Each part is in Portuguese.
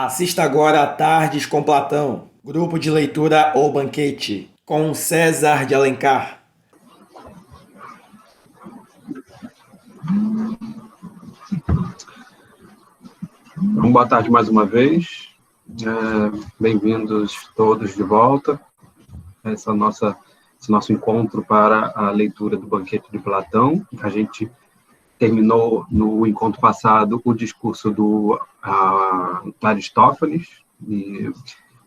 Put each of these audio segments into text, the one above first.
Assista agora a Tardes com Platão, grupo de leitura O Banquete, com César de Alencar. Boa tarde mais uma vez. Bem-vindos todos de volta a esse nosso encontro para a leitura do Banquete de Platão. A gente terminou no encontro passado o discurso do Aristófanes, e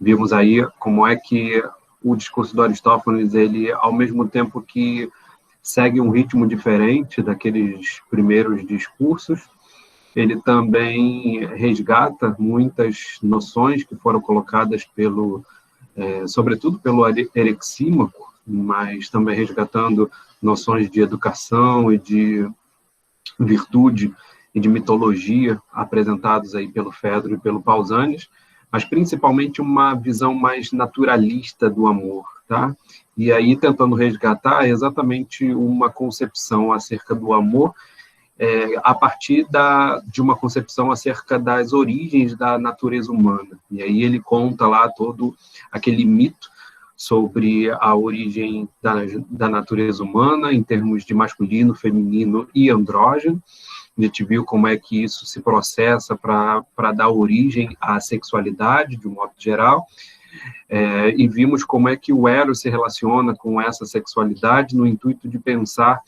vimos aí como é que o discurso do Aristófanes, ele, ao mesmo tempo que segue um ritmo diferente daqueles primeiros discursos, ele também resgata muitas noções que foram colocadas sobretudo pelo Erexímaco, mas também resgatando noções de educação e de virtude e de mitologia apresentados aí pelo Fedro e pelo Pausanias, mas principalmente uma visão mais naturalista do amor, tá? E aí tentando resgatar exatamente uma concepção acerca do amor a partir de uma concepção acerca das origens da natureza humana. E aí ele conta lá todo aquele mito sobre a origem da natureza humana em termos de masculino, feminino e andrógeno. A gente viu como é que isso se processa para dar origem à sexualidade, de um modo geral, e vimos como é que o Eros se relaciona com essa sexualidade no intuito de pensar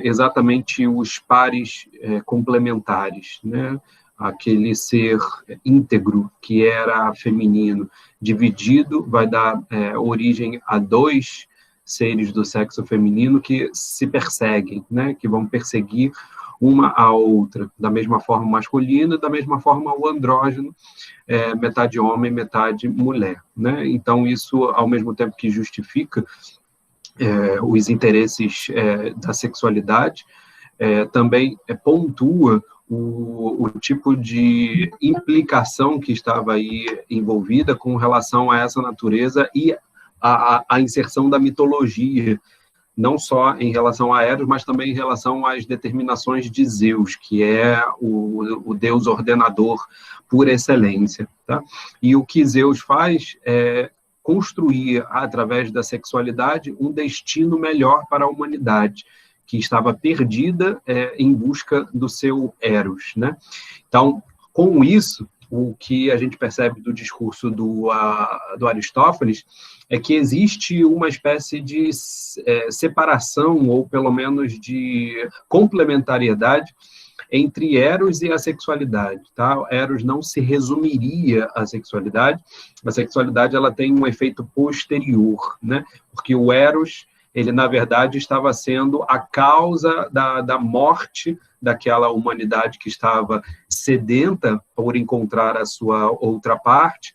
exatamente os pares complementares, né? Aquele ser íntegro que era feminino, dividido, vai dar origem a dois seres do sexo feminino que se perseguem, né? Que vão perseguir uma a outra, da mesma forma masculina, da mesma forma o andrógeno, metade homem, metade mulher, né? Então isso, ao mesmo tempo que justifica os interesses da sexualidade, também pontua o tipo de implicação que estava aí envolvida com relação a essa natureza e a inserção da mitologia, não só em relação a Eros, mas também em relação às determinações de Zeus, que é o deus ordenador por excelência, tá? E o que Zeus faz é construir, através da sexualidade, um destino melhor para a humanidade, que estava perdida em busca do seu Eros, né? Então, com isso, o que a gente percebe do discurso do Aristófanes é que existe uma espécie de separação, ou pelo menos de complementariedade, entre Eros e a sexualidade, tá? Eros não se resumiria à sexualidade. A sexualidade, ela tem um efeito posterior, né? Porque o Eros, ele, na verdade, estava sendo a causa da morte daquela humanidade que estava sedenta por encontrar a sua outra parte,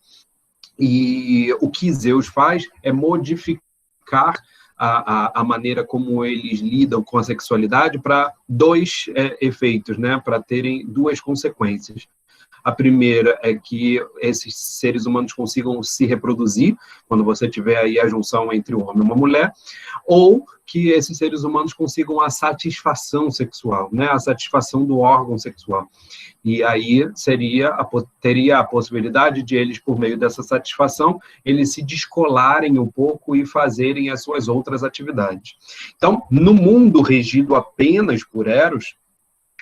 e o que Zeus faz é modificar a maneira como eles lidam com a sexualidade para dois efeitos, né? Para terem duas consequências. A primeira é que esses seres humanos consigam se reproduzir, quando você tiver aí a junção entre um homem e uma mulher, ou que esses seres humanos consigam a satisfação sexual, né? A satisfação do órgão sexual. E aí teria a possibilidade de eles, por meio dessa satisfação, eles se descolarem um pouco e fazerem as suas outras atividades. Então, no mundo regido apenas por Eros,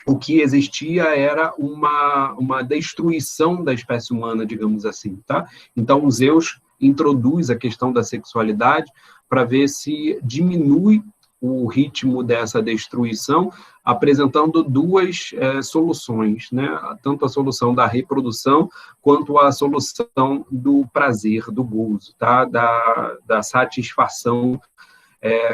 o que existia era uma destruição da espécie humana, digamos assim, tá? Então, Zeus introduz a questão da sexualidade para ver se diminui o ritmo dessa destruição, apresentando duas soluções, né? Tanto a solução da reprodução, quanto a solução do prazer, do gozo, tá? Da satisfação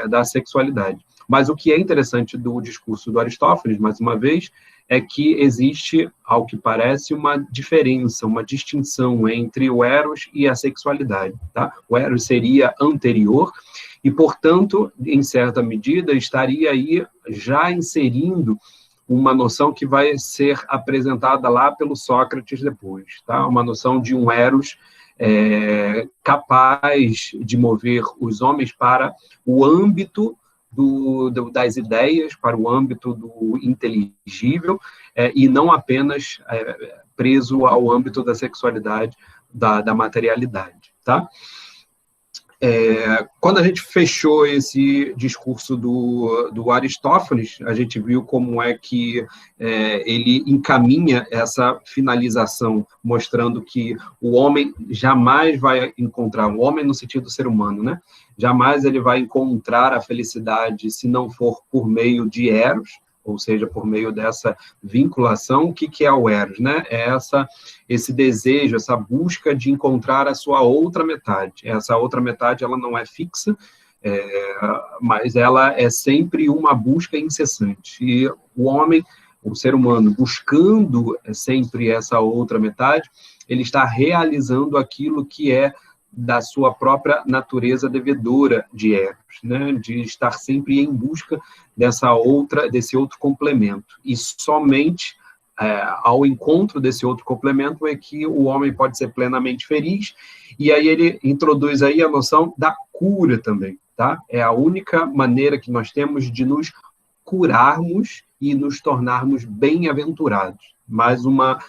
da sexualidade. Mas o que é interessante do discurso do Aristófanes, mais uma vez, é que existe, ao que parece, uma diferença, uma distinção entre o Eros e a sexualidade, tá? O Eros seria anterior e, portanto, em certa medida, estaria aí já inserindo uma noção que vai ser apresentada lá pelo Sócrates depois, tá? Uma noção de um Eros capaz de mover os homens para o âmbito das ideias, para o âmbito do inteligível, e não apenas preso ao âmbito da sexualidade, da materialidade, tá? Quando a gente fechou esse discurso do Aristófanes, a gente viu como é que ele encaminha essa finalização, mostrando que o homem jamais vai encontrar, o homem no sentido do ser humano, né? Jamais ele vai encontrar a felicidade se não for por meio de Eros, ou seja, por meio dessa vinculação. O que é o Eros, né? É esse desejo, essa busca de encontrar a sua outra metade. Essa outra metade, ela não é fixa, mas ela é sempre uma busca incessante. E o homem, o ser humano, buscando sempre essa outra metade, ele está realizando aquilo que é da sua própria natureza devedora de Eros, né? De estar sempre em busca desse outro complemento. E somente ao encontro desse outro complemento é que o homem pode ser plenamente feliz. E aí ele introduz aí a noção da cura também, tá? É a única maneira que nós temos de nos curarmos e nos tornarmos bem-aventurados. Mais uma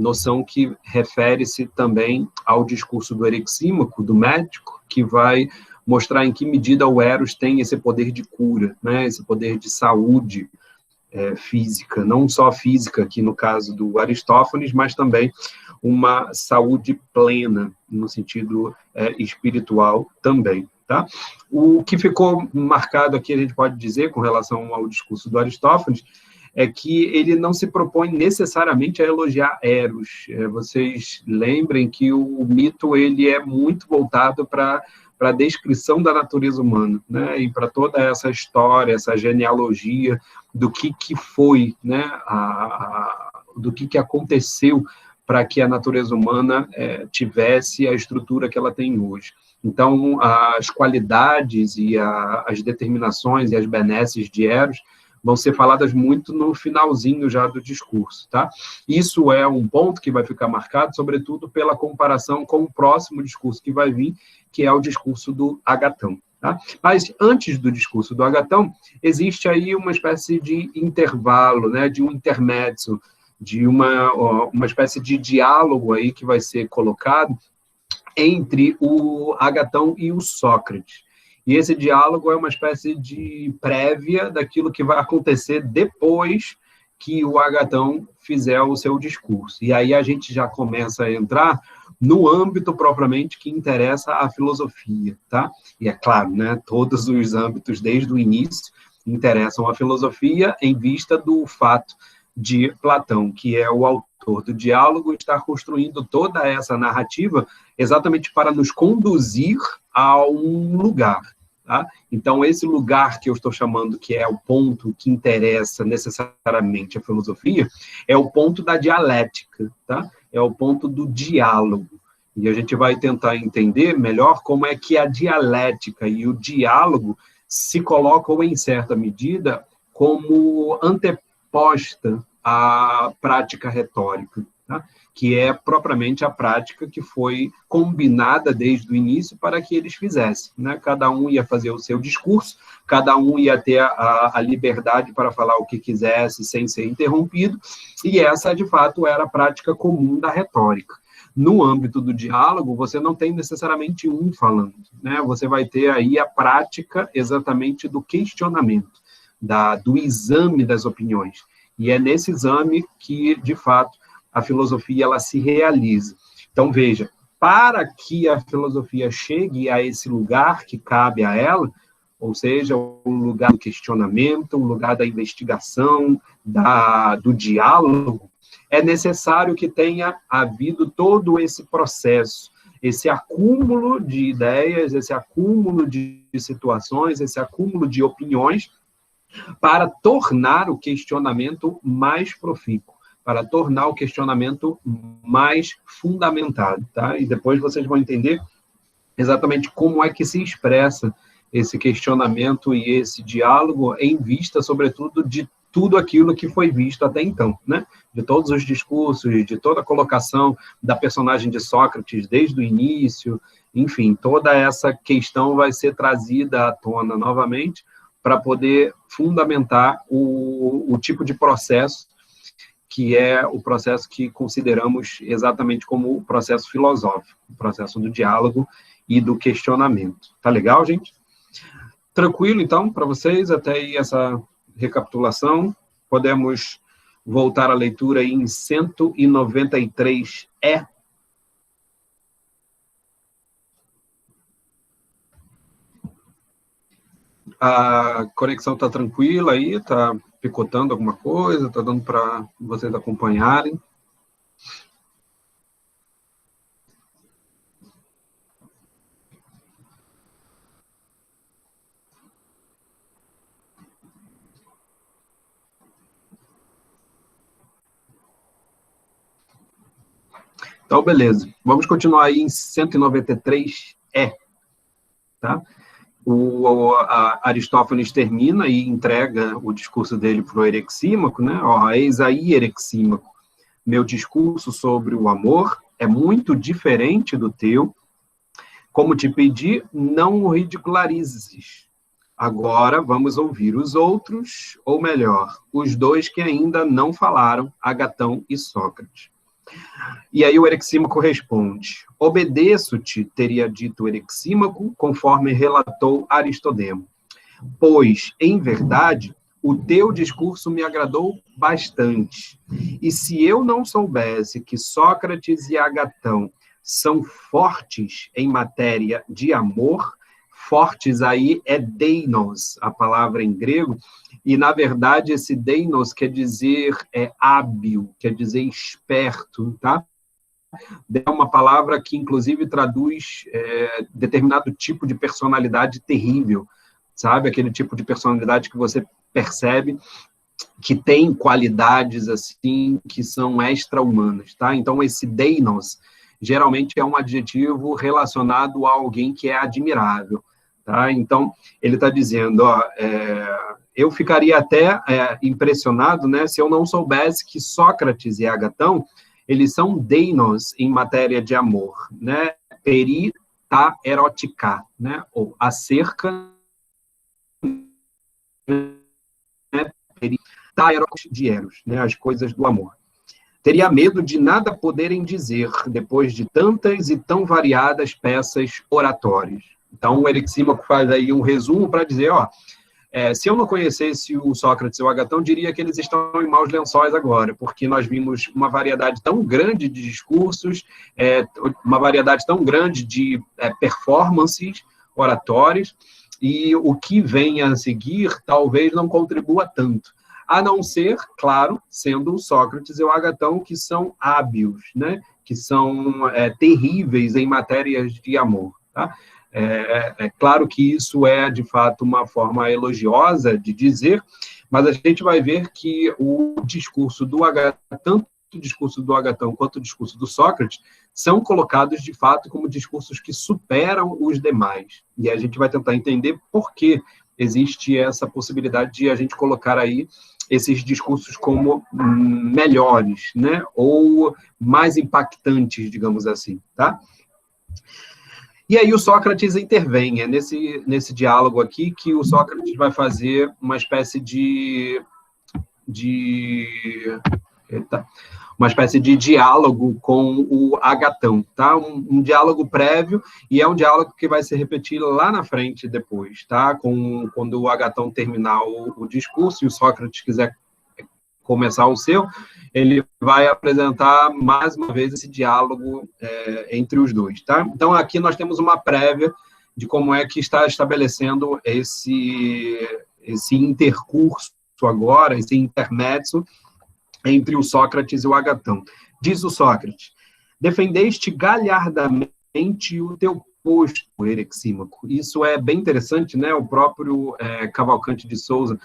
noção que refere-se também ao discurso do Erexímaco, do médico, que vai mostrar em que medida o Eros tem esse poder de cura, né? Esse poder de saúde física, não só física, aqui no caso do Aristófanes, mas também uma saúde plena, no sentido espiritual também. Tá? O que ficou marcado aqui, a gente pode dizer, com relação ao discurso do Aristófanes, é que ele não se propõe necessariamente a elogiar Eros. Vocês lembrem que o mito ele é muito voltado para a descrição da natureza humana, né? E para toda essa história, essa genealogia do que foi, né? Do que aconteceu para que a natureza humana tivesse a estrutura que ela tem hoje. Então, as qualidades e as determinações e as benesses de Eros vão ser faladas muito no finalzinho já do discurso, tá? Isso é um ponto que vai ficar marcado, sobretudo pela comparação com o próximo discurso que vai vir, que é o discurso do Agatão, tá? Mas antes do discurso do Agatão, existe aí uma espécie de intervalo, né, de um intermédio, de uma espécie de diálogo aí que vai ser colocado entre o Agatão e o Sócrates. E esse diálogo é uma espécie de prévia daquilo que vai acontecer depois que o Agatão fizer o seu discurso. E aí a gente já começa a entrar no âmbito propriamente que interessa a filosofia, tá? E é claro, né, todos os âmbitos desde o início interessam a filosofia em vista do fato de Platão, que é o autor do diálogo, estar construindo toda essa narrativa exatamente para nos conduzir a um lugar. Tá? Então, esse lugar que eu estou chamando, que é o ponto que interessa necessariamente a filosofia, é o ponto da dialética, tá? É o ponto do diálogo. E a gente vai tentar entender melhor como é que a dialética e o diálogo se colocam, em certa medida, como anteposta à prática retórica, tá? Que é propriamente a prática que foi combinada desde o início para que eles fizessem, né? Cada um ia fazer o seu discurso, cada um ia ter a liberdade para falar o que quisesse sem ser interrompido, e essa, de fato, era a prática comum da retórica. No âmbito do diálogo, você não tem necessariamente um falando, né? Você vai ter aí a prática exatamente do questionamento, do exame das opiniões. E é nesse exame que, de fato, a filosofia ela se realiza. Então, veja, para que a filosofia chegue a esse lugar que cabe a ela, ou seja, o lugar do questionamento, o lugar da investigação, do diálogo, é necessário que tenha havido todo esse processo, esse acúmulo de ideias, esse acúmulo de situações, esse acúmulo de opiniões, para tornar o questionamento mais profícuo, para tornar o questionamento mais fundamentado, tá? E depois vocês vão entender exatamente como é que se expressa esse questionamento e esse diálogo em vista, sobretudo, de tudo aquilo que foi visto até então, né? De todos os discursos, de toda a colocação da personagem de Sócrates desde o início, enfim, toda essa questão vai ser trazida à tona novamente para poder fundamentar o tipo de processo que é o processo que consideramos exatamente como o processo filosófico, o processo do diálogo e do questionamento. Tá legal, gente? Tranquilo, então, para vocês, até aí essa recapitulação. Podemos voltar à leitura em 193E. A conexão está tranquila aí, está picotando alguma coisa, está dando para vocês acompanharem. Então, beleza. Vamos continuar aí em 193E, tá? Aristófanes termina e entrega o discurso dele para o Erexímaco, né? Ó, eis aí, Erexímaco, meu discurso sobre o amor é muito diferente do teu. Como te pedi, não o ridicularizes. Agora vamos ouvir os outros, ou melhor, os dois que ainda não falaram, Agatão e Sócrates. E aí o Erexímaco responde: obedeço-te, teria dito o Erexímaco, conforme relatou Aristodemo, pois, em verdade, o teu discurso me agradou bastante. E se eu não soubesse que Sócrates e Agatão são fortes em matéria de amor, fortes aí é deinos, a palavra em grego, e, na verdade, esse deinos quer dizer hábil, quer dizer esperto, tá? É uma palavra que, inclusive, traduz determinado tipo de personalidade terrível, sabe? Aquele tipo de personalidade que você percebe que tem qualidades, assim, que são extra-humanas, tá? Então, esse deinos, geralmente, é um adjetivo relacionado a alguém que é admirável, tá? Então, ele está dizendo, ó, eu ficaria até impressionado, né, se eu não soubesse que Sócrates e Agatão, eles são deinos em matéria de amor, né? Peri ta erotica, né? Ou acerca, né? Peri ta erotica de eros, né? As coisas do amor. Teria medo de nada poderem dizer depois de tantas e tão variadas peças oratórias. Então, o Erexímaco faz aí um resumo para dizer, ó, se eu não conhecesse o Sócrates e o Agatão, diria que eles estão em maus lençóis agora, porque nós vimos uma variedade tão grande de discursos, uma variedade tão grande de performances oratórias, e o que vem a seguir talvez não contribua tanto, a não ser, claro, sendo o Sócrates e o Agatão, que são hábeis, né? Que são terríveis em matérias de amor, tá? É claro que isso é, de fato, uma forma elogiosa de dizer, mas a gente vai ver que o discurso do Agatão, tanto o discurso do Agatão quanto o discurso do Sócrates, são colocados, de fato, como discursos que superam os demais. E a gente vai tentar entender por que existe essa possibilidade de a gente colocar aí esses discursos como melhores, né? Ou mais impactantes, digamos assim, tá? E aí o Sócrates intervém, nesse diálogo aqui que o Sócrates vai fazer uma espécie de diálogo com o Agatão, tá? Um diálogo prévio, e é um diálogo que vai se repetir lá na frente depois, tá? Quando o Agatão terminar o discurso e o Sócrates quiser começar o seu, ele vai apresentar mais uma vez esse diálogo entre os dois, tá? Então, aqui nós temos uma prévia de como é que está estabelecendo esse intercurso agora, esse intermédio entre o Sócrates e o Agatão. Diz o Sócrates: defendeste galhardamente o teu posto, Erexímaco. Isso é bem interessante, né? O próprio Cavalcante de Souza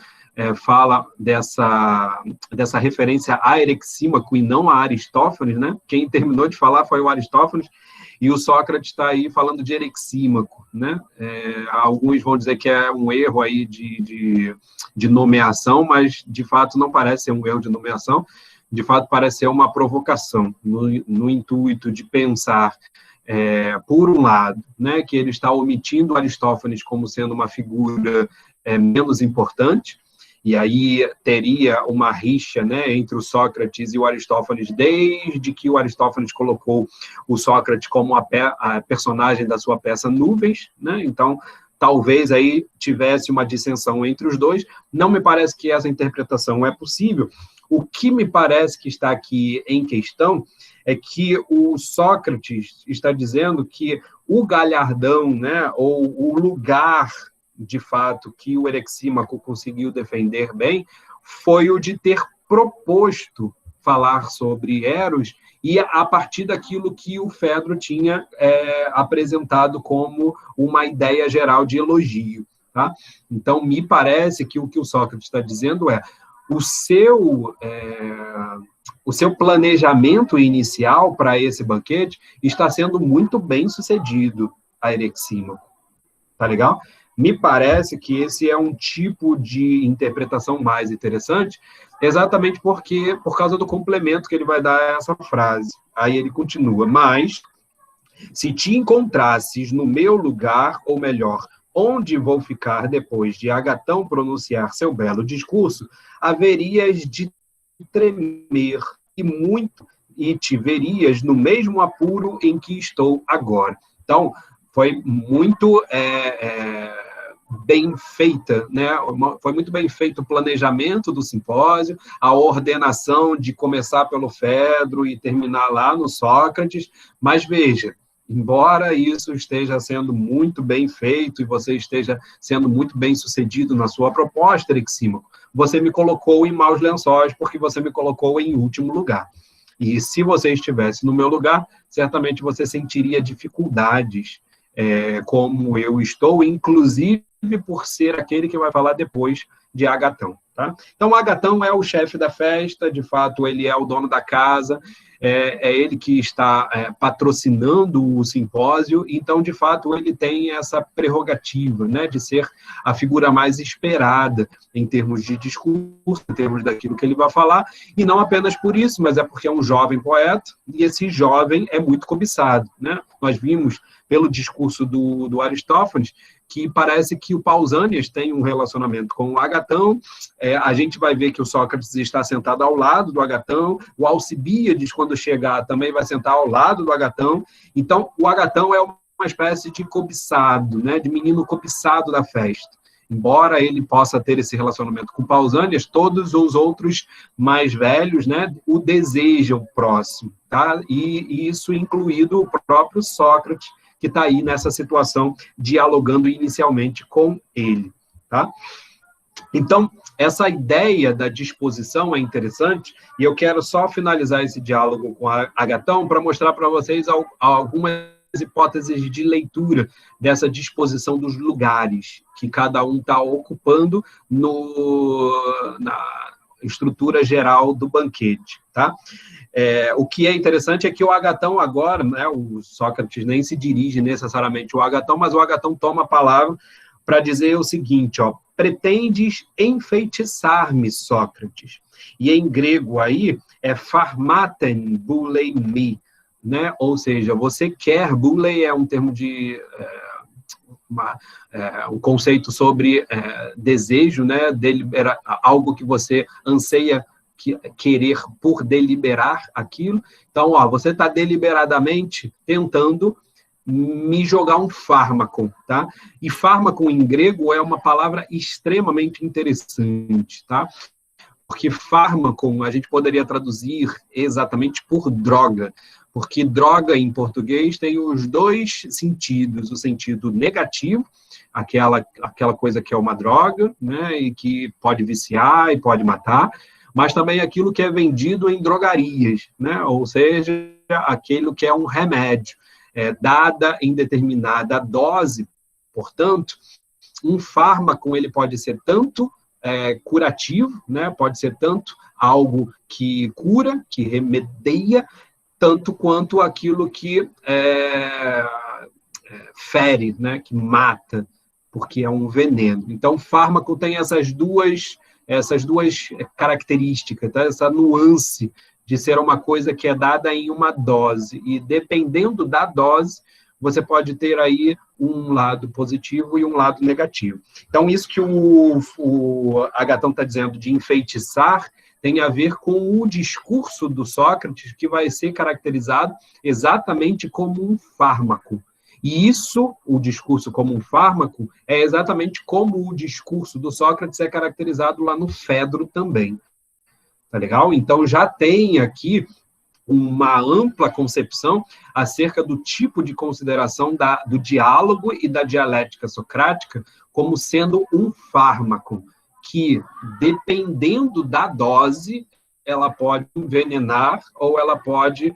fala dessa referência a Erexímaco e não a Aristófanes, né? Quem terminou de falar foi o Aristófanes, e o Sócrates está aí falando de Erexímaco, né? Alguns vão dizer que é um erro aí de nomeação, mas de fato não parece ser um erro de nomeação, de fato parece ser uma provocação, no intuito de pensar, por um lado, né, que ele está omitindo Aristófanes como sendo uma figura menos importante, E aí teria uma rixa, né, entre o Sócrates e o Aristófanes, desde que o Aristófanes colocou o Sócrates como a personagem da sua peça Nuvens, né? Então, talvez aí tivesse uma dissensão entre os dois. Não me parece que essa interpretação é possível. O que me parece que está aqui em questão é que o Sócrates está dizendo que o galhardão, né, ou o lugar, de fato, que o Erexímaco conseguiu defender bem, foi o de ter proposto falar sobre Eros e a partir daquilo que o Fedro tinha apresentado como uma ideia geral de elogio. Tá? Então, me parece que o Sócrates está dizendo é o seu planejamento inicial para esse banquete está sendo muito bem sucedido a Erexímaco. Tá legal? Me parece que esse é um tipo de interpretação mais interessante, exatamente por causa do complemento que ele vai dar a essa frase. Aí ele continua, mas se te encontrasses no meu lugar, ou melhor, onde vou ficar depois de Agatão pronunciar seu belo discurso, haverias de tremer e muito, e te verias no mesmo apuro em que estou agora. Então, foi muito bem feita, né? Foi muito bem feito o planejamento do simpósio, a ordenação de começar pelo Fedro e terminar lá no Sócrates, mas veja, embora isso esteja sendo muito bem feito e você esteja sendo muito bem sucedido na sua proposta, Erexímaco, você me colocou em maus lençóis porque você me colocou em último lugar. E se você estivesse no meu lugar, certamente você sentiria dificuldades como eu estou, inclusive por ser aquele que vai falar depois de Agatão. Tá? Então, Agatão é o chefe da festa, de fato, ele é o dono da casa, é ele que está patrocinando o simpósio, então, de fato, ele tem essa prerrogativa, né, de ser a figura mais esperada em termos de discurso, em termos daquilo que ele vai falar, e não apenas por isso, mas é porque é um jovem poeta, e esse jovem é muito cobiçado. Né? Nós vimos, pelo discurso do Aristófanes, que parece que o Pausanias tem um relacionamento com o Agatão, a gente vai ver que o Sócrates está sentado ao lado do Agatão, o Alcibíades, quando chegar, também vai sentar ao lado do Agatão, então o Agatão é uma espécie de cobiçado, né, de menino cobiçado da festa. Embora ele possa ter esse relacionamento com Pausanias, todos os outros mais velhos, né, o desejam próximo, tá? E isso incluído o próprio Sócrates, que está aí nessa situação, dialogando inicialmente com ele. Tá? Então, essa ideia da disposição é interessante, e eu quero só finalizar esse diálogo com a Agatão para mostrar para vocês algumas hipóteses de leitura dessa disposição dos lugares que cada um está ocupando na estrutura geral do banquete. Tá? O que é interessante é que o Agatão agora, né, o Sócrates nem se dirige necessariamente ao Agatão, mas o Agatão toma a palavra para dizer o seguinte, ó, pretendes enfeitiçar-me, Sócrates. E em grego aí é pharmaten boulei-me, né? Ou seja, você quer, boulei é um termo de... um conceito sobre desejo, né? Algo que você anseia querer por deliberar aquilo. Então, você está deliberadamente tentando me jogar um fármaco, tá? E fármaco em grego é uma palavra extremamente interessante, tá? Porque fármaco a gente poderia traduzir exatamente por droga, porque droga em português tem os dois sentidos, o sentido negativo, aquela coisa que é uma droga, né? E que pode viciar e pode matar, mas também aquilo que é vendido em drogarias, né? Ou seja, aquilo que é um remédio, dada em determinada dose. Portanto, um fármaco ele pode ser tanto curativo, né? Pode ser tanto algo que cura, que remedia, tanto quanto aquilo que fere, né? Que mata, porque é um veneno. Então, o fármaco tem essas duas características, tá? Essa nuance de ser uma coisa que é dada em uma dose, e dependendo da dose, você pode ter aí um lado positivo e um lado negativo. Então, isso que o Agatão está dizendo de enfeitiçar tem a ver com o discurso do Sócrates, que vai ser caracterizado exatamente como um fármaco. E isso, o discurso como um fármaco, é exatamente como o discurso do Sócrates é caracterizado lá no Fedro também. Tá legal? Então, já tem aqui uma ampla concepção acerca do tipo de consideração do diálogo e da dialética socrática como sendo um fármaco que, dependendo da dose, ela pode envenenar ou ela pode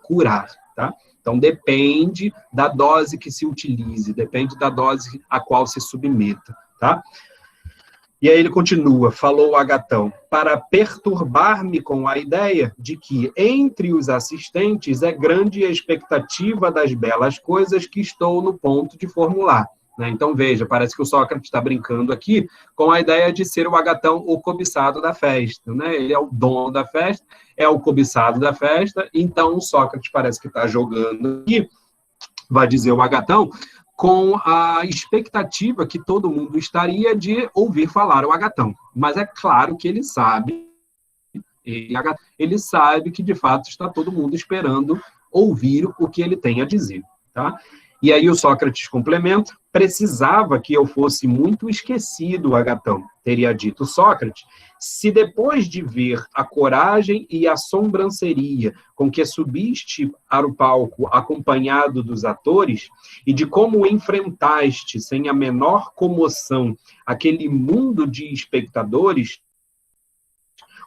curar, tá? Então, depende da dose que se utilize, depende da dose a qual se submeta, tá? E aí ele continua, falou o Agatão, para perturbar-me com a ideia de que entre os assistentes é grande a expectativa das belas coisas que estou no ponto de formular. Né? Então, veja, parece que o Sócrates está brincando aqui com a ideia de ser o Agatão o cobiçado da festa. Né? Ele é o dono da festa, é o cobiçado da festa, então o Sócrates parece que está jogando aqui, vai dizer o Agatão, com a expectativa que todo mundo estaria de ouvir falar o Agatão. Mas é claro que ele sabe que, de fato, está todo mundo esperando ouvir o que ele tem a dizer. Tá? E aí o Sócrates complementa, precisava que eu fosse muito esquecido, Agatão, teria dito Sócrates, se depois de ver a coragem e a sobranceria com que subiste para o palco acompanhado dos atores e de como enfrentaste sem a menor comoção aquele mundo de espectadores,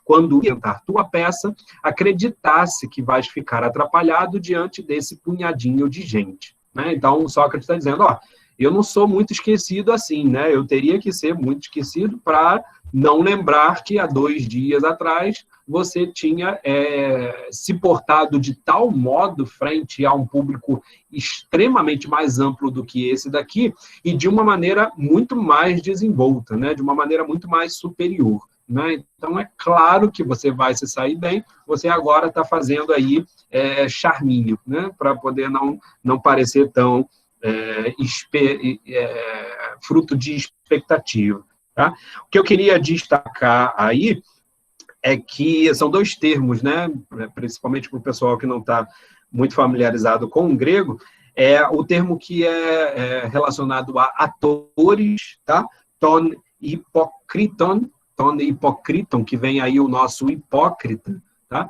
quando cantar tua peça, acreditasse que vais ficar atrapalhado diante desse punhadinho de gente. Né? Então, o Sócrates está dizendo, eu não sou muito esquecido assim, né? Eu teria que ser muito esquecido para não lembrar que há 2 dias atrás você tinha se portado de tal modo frente a um público extremamente mais amplo do que esse daqui e de uma maneira muito mais desenvolta, né? De uma maneira muito mais superior. Né? Então, é claro que você vai se sair bem, você agora está fazendo aí charminho, né? Para poder não parecer tão fruto de expectativa. Tá? O que eu queria destacar aí é que são 2 termos, né? Principalmente para o pessoal que não está muito familiarizado com o grego, é o termo que é relacionado a atores, tá? Ton hipokriton, que vem aí o nosso hipócrita, tá?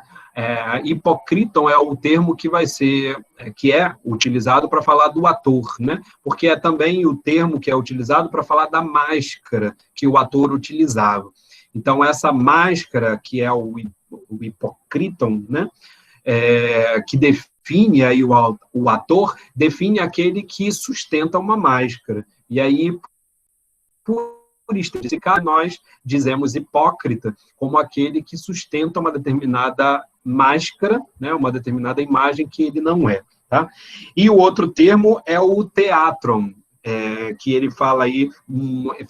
Hipokriton é o termo que é utilizado para falar do ator, né? Porque é também o termo que é utilizado para falar da máscara que o ator utilizava. Então, essa máscara, que é o hipokriton, né? Que define aí o ator, define aquele que sustenta uma máscara. E aí, por nesse caso, nós dizemos hipócrita como aquele que sustenta uma determinada máscara, né, uma determinada imagem que ele não é. Tá? E o outro termo é o teatron, que ele fala aí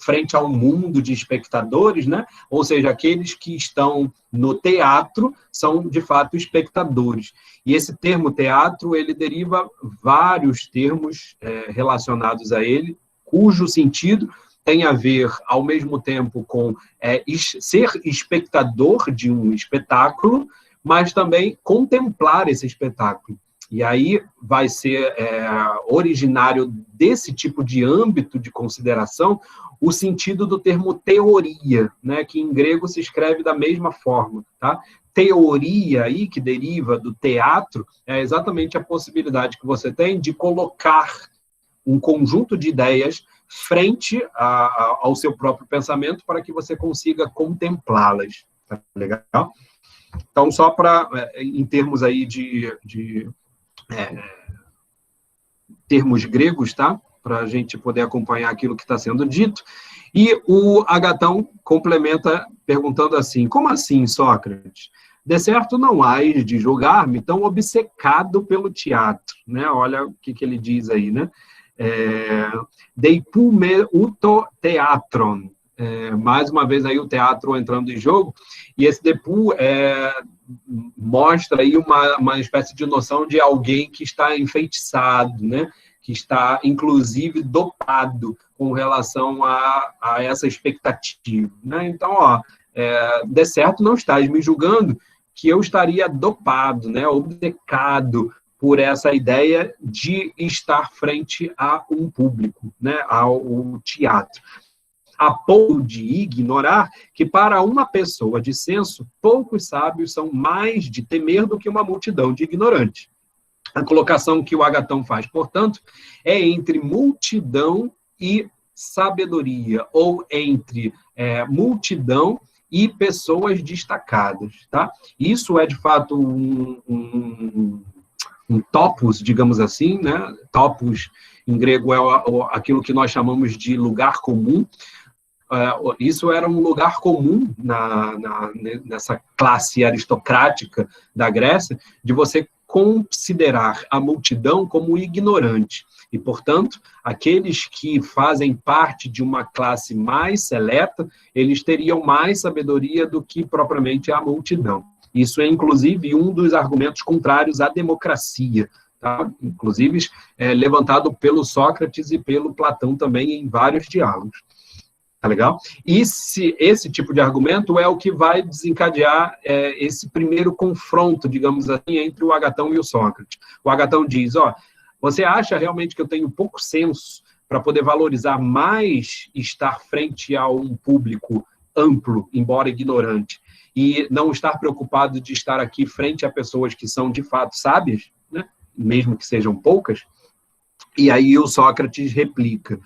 frente a um mundo de espectadores, né? Ou seja, aqueles que estão no teatro são, de fato, espectadores. E esse termo teatro, ele deriva vários termos relacionados a ele, cujo sentido tem a ver, ao mesmo tempo, com ser espectador de um espetáculo, mas também contemplar esse espetáculo. E aí vai ser originário desse tipo de âmbito de consideração o sentido do termo teoria, né, que em grego se escreve da mesma forma. Tá? Teoria, aí, que deriva do teatro, é exatamente a possibilidade que você tem de colocar um conjunto de ideias frente ao seu próprio pensamento para que você consiga contemplá-las. Tá legal? Então, só em termos aí de termos gregos, tá? Para a gente poder acompanhar aquilo que está sendo dito. E o Agatão complementa perguntando assim, como assim, Sócrates? De certo não hás de julgar-me tão obcecado pelo teatro. Né? Olha o que ele diz aí, né? Deipu me uto teatron. Mais uma vez aí o teatro entrando em jogo, e esse depu mostra aí uma espécie de noção de alguém que está enfeitiçado, né? que está, inclusive, dopado com relação a essa expectativa. Né? Então, de certo, não estás me julgando que eu estaria dopado, né, obcecado por essa ideia de estar frente a um público, né, ao teatro. A ponto de ignorar que, para uma pessoa de senso, poucos sábios são mais de temer do que uma multidão de ignorantes. A colocação que o Agatão faz, portanto, é entre multidão e sabedoria, ou entre multidão e pessoas destacadas. Tá? Isso é, de fato, um topos, digamos assim, né? Topos, em grego, é aquilo que nós chamamos de lugar comum. Isso era um lugar comum nessa classe aristocrática da Grécia, de você considerar a multidão como ignorante. E, portanto, aqueles que fazem parte de uma classe mais seleta, eles teriam mais sabedoria do que propriamente a multidão. Isso é, inclusive, um dos argumentos contrários à democracia, tá? Inclusive levantado pelo Sócrates e pelo Platão também em vários diálogos. Tá legal? E esse tipo de argumento é o que vai desencadear esse primeiro confronto, digamos assim, entre o Agatão e o Sócrates. O Agatão diz, você acha realmente que eu tenho pouco senso para poder valorizar mais estar frente a um público amplo, embora ignorante, e não estar preocupado de estar aqui frente a pessoas que são, de fato, sábias, né? Mesmo que sejam poucas? E aí o Sócrates replica,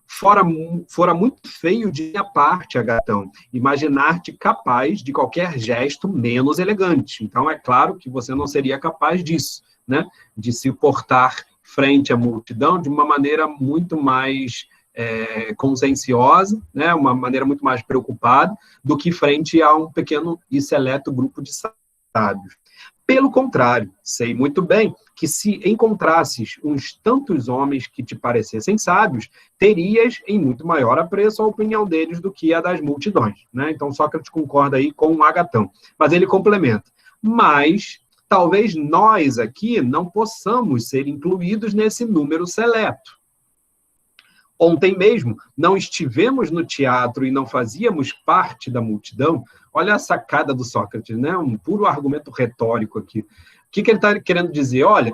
fora muito feio de minha parte, Agatão, imaginar-te capaz de qualquer gesto menos elegante. Então, é claro que você não seria capaz disso, né? De se portar frente à multidão de uma maneira muito mais conscienciosa, né? Uma maneira muito mais preocupada do que frente a um pequeno e seleto grupo de sábios. Pelo contrário, sei muito bem que se encontrasses uns tantos homens que te parecessem sábios, terias em muito maior apreço a opinião deles do que a das multidões. Né? Então, Sócrates concorda aí com o Agatão. Mas ele complementa. Mas talvez nós aqui não possamos ser incluídos nesse número seleto. Ontem mesmo, não estivemos no teatro e não fazíamos parte da multidão. Olha a sacada do Sócrates, né? Um puro argumento retórico aqui. O que ele está querendo dizer? Olha,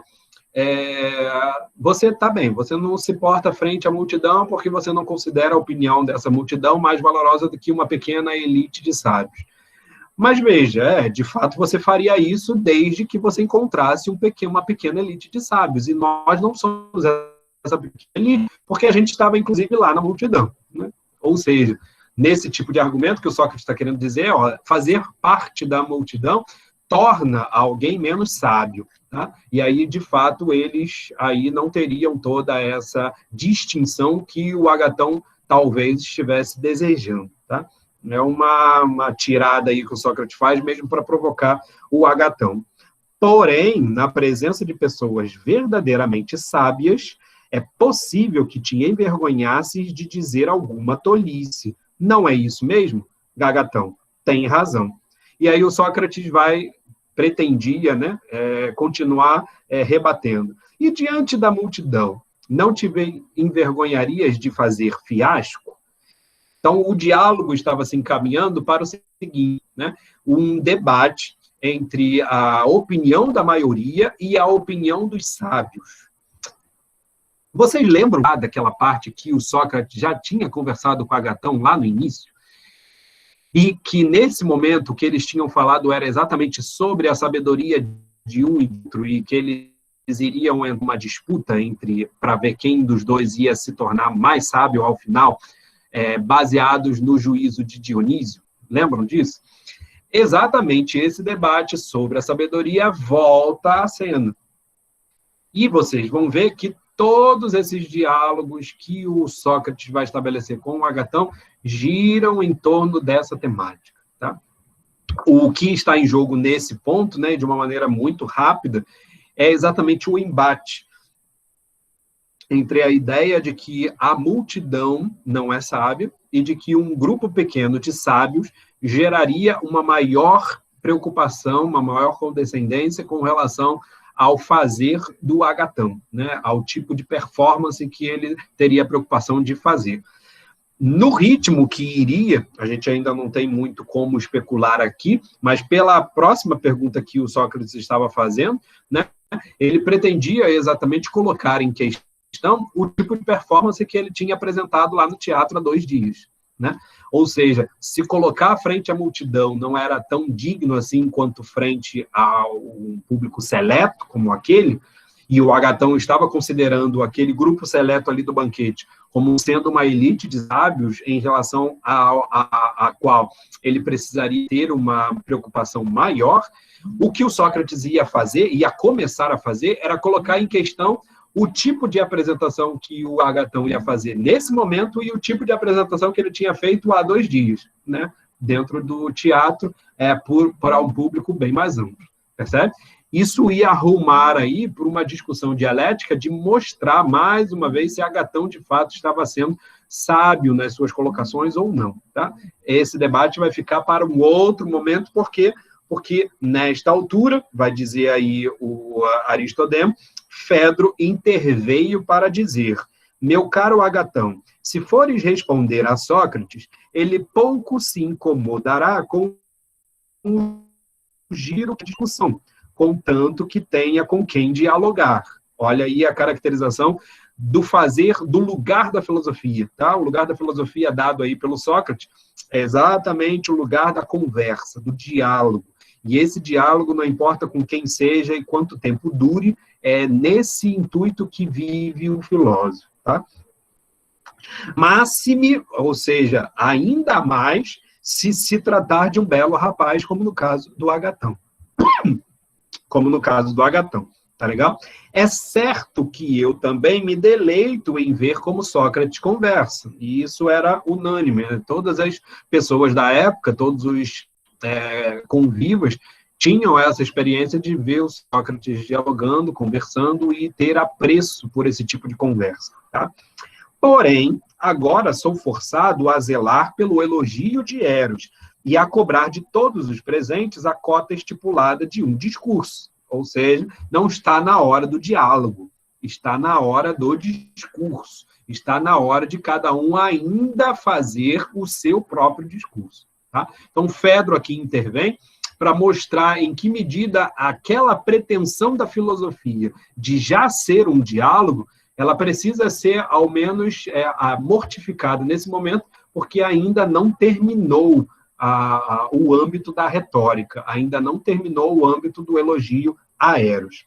você está bem, você não se porta frente à multidão porque você não considera a opinião dessa multidão mais valorosa do que uma pequena elite de sábios. Mas veja, de fato você faria isso desde que você encontrasse uma pequena elite de sábios. E nós não somos essa pequena elite, porque a gente estava, inclusive, lá na multidão. Né? Ou seja, nesse tipo de argumento que o Sócrates está querendo dizer, fazer parte da multidão torna alguém menos sábio. Tá? E aí, de fato, eles aí não teriam toda essa distinção que o Agatão talvez estivesse desejando. Tá? É uma tirada aí que o Sócrates faz mesmo para provocar o Agatão. Porém, na presença de pessoas verdadeiramente sábias, é possível que te envergonhasses de dizer alguma tolice. Não é isso mesmo? Agatão, tem razão. E aí o Sócrates pretendia, né, continuar rebatendo. E diante da multidão, não te envergonharias de fazer fiasco? Então, o diálogo estava se encaminhando para o seguinte, né, um debate entre a opinião da maioria e a opinião dos sábios. Vocês lembram daquela parte que o Sócrates já tinha conversado com Agatão lá no início? E que, nesse momento, o que eles tinham falado era exatamente sobre a sabedoria de um e outro, e que eles iriam em uma disputa para ver quem dos dois ia se tornar mais sábio ao final, baseados no juízo de Dionísio. Lembram disso? Exatamente esse debate sobre a sabedoria volta à cena. E vocês vão ver que todos esses diálogos que o Sócrates vai estabelecer com o Agatão giram em torno dessa temática. Tá? O que está em jogo nesse ponto, né, de uma maneira muito rápida, é exatamente o embate entre a ideia de que a multidão não é sábia e de que um grupo pequeno de sábios geraria uma maior preocupação, uma maior condescendência com relação ao fazer do Agatão, né? Ao tipo de performance que ele teria a preocupação de fazer. No ritmo que iria, a gente ainda não tem muito como especular aqui, mas pela próxima pergunta que o Sócrates estava fazendo, né, ele pretendia exatamente colocar em questão o tipo de performance que ele tinha apresentado lá no teatro há 2 dias. Né? Ou seja, se colocar frente à multidão não era tão digno assim quanto frente a um público seleto como aquele, e o Agatão estava considerando aquele grupo seleto ali do banquete como sendo uma elite de sábios em relação a qual ele precisaria ter uma preocupação maior, o que o Sócrates ia fazer, ia começar a fazer, era colocar em questão o tipo de apresentação que o Agatão ia fazer nesse momento e o tipo de apresentação que ele tinha feito há 2 dias, né? Dentro do teatro, para um público bem mais amplo, percebe? Isso ia arrumar aí por uma discussão dialética de mostrar, mais uma vez, se Agatão, de fato, estava sendo sábio nas suas colocações ou não. Tá? Esse debate vai ficar para um outro momento, porque nesta altura, vai dizer aí o Aristodemo, Fedro interveio para dizer: meu caro Agatão, se fores responder a Sócrates, ele pouco se incomodará com um giro de discussão, contanto que tenha com quem dialogar. Olha aí a caracterização do fazer, do lugar da filosofia. Tá? O lugar da filosofia dado aí pelo Sócrates é exatamente o lugar da conversa, do diálogo. E esse diálogo, não importa com quem seja e quanto tempo dure, é nesse intuito que vive o filósofo. Tá? Máxime, ou seja, ainda mais, se tratar de um belo rapaz, como no caso do Agatão. Tá legal? É certo que eu também me deleito em ver como Sócrates conversa, e isso era unânime, né? Todas as pessoas da época, todos os convivas, tinham essa experiência de ver o Sócrates dialogando, conversando e ter apreço por esse tipo de conversa. Tá? Porém, agora sou forçado a zelar pelo elogio de Eros e a cobrar de todos os presentes a cota estipulada de um discurso. Ou seja, não está na hora do diálogo, está na hora do discurso, está na hora de cada um ainda fazer o seu próprio discurso. Tá? Então, Fedro aqui intervém para mostrar em que medida aquela pretensão da filosofia de já ser um diálogo, ela precisa ser, ao menos, mortificada nesse momento, porque ainda não terminou o âmbito da retórica, ainda não terminou o âmbito do elogio a Eros.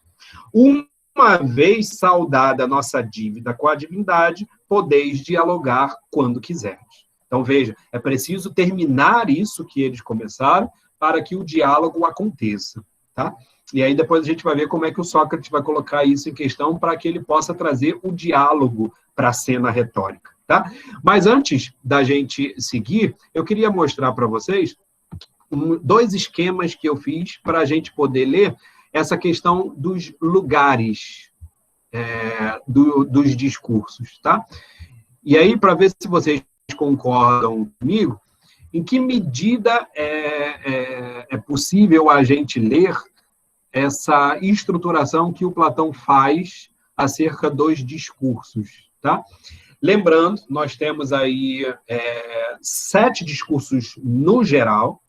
Uma vez saudada a nossa dívida com a divindade, podeis dialogar quando quiserdes. Então, veja, é preciso terminar isso que eles começaram para que o diálogo aconteça. Tá? E aí depois a gente vai ver como é que o Sócrates vai colocar isso em questão para que ele possa trazer o diálogo para a cena retórica. Tá? Mas antes da gente seguir, eu queria mostrar para vocês 2 esquemas que eu fiz para a gente poder ler essa questão dos lugares dos discursos. Tá? E aí, para ver se vocês concordam comigo, em que medida é possível a gente ler essa estruturação que o Platão faz acerca dos discursos. Tá? Lembrando, nós temos aí 7 discursos no geral,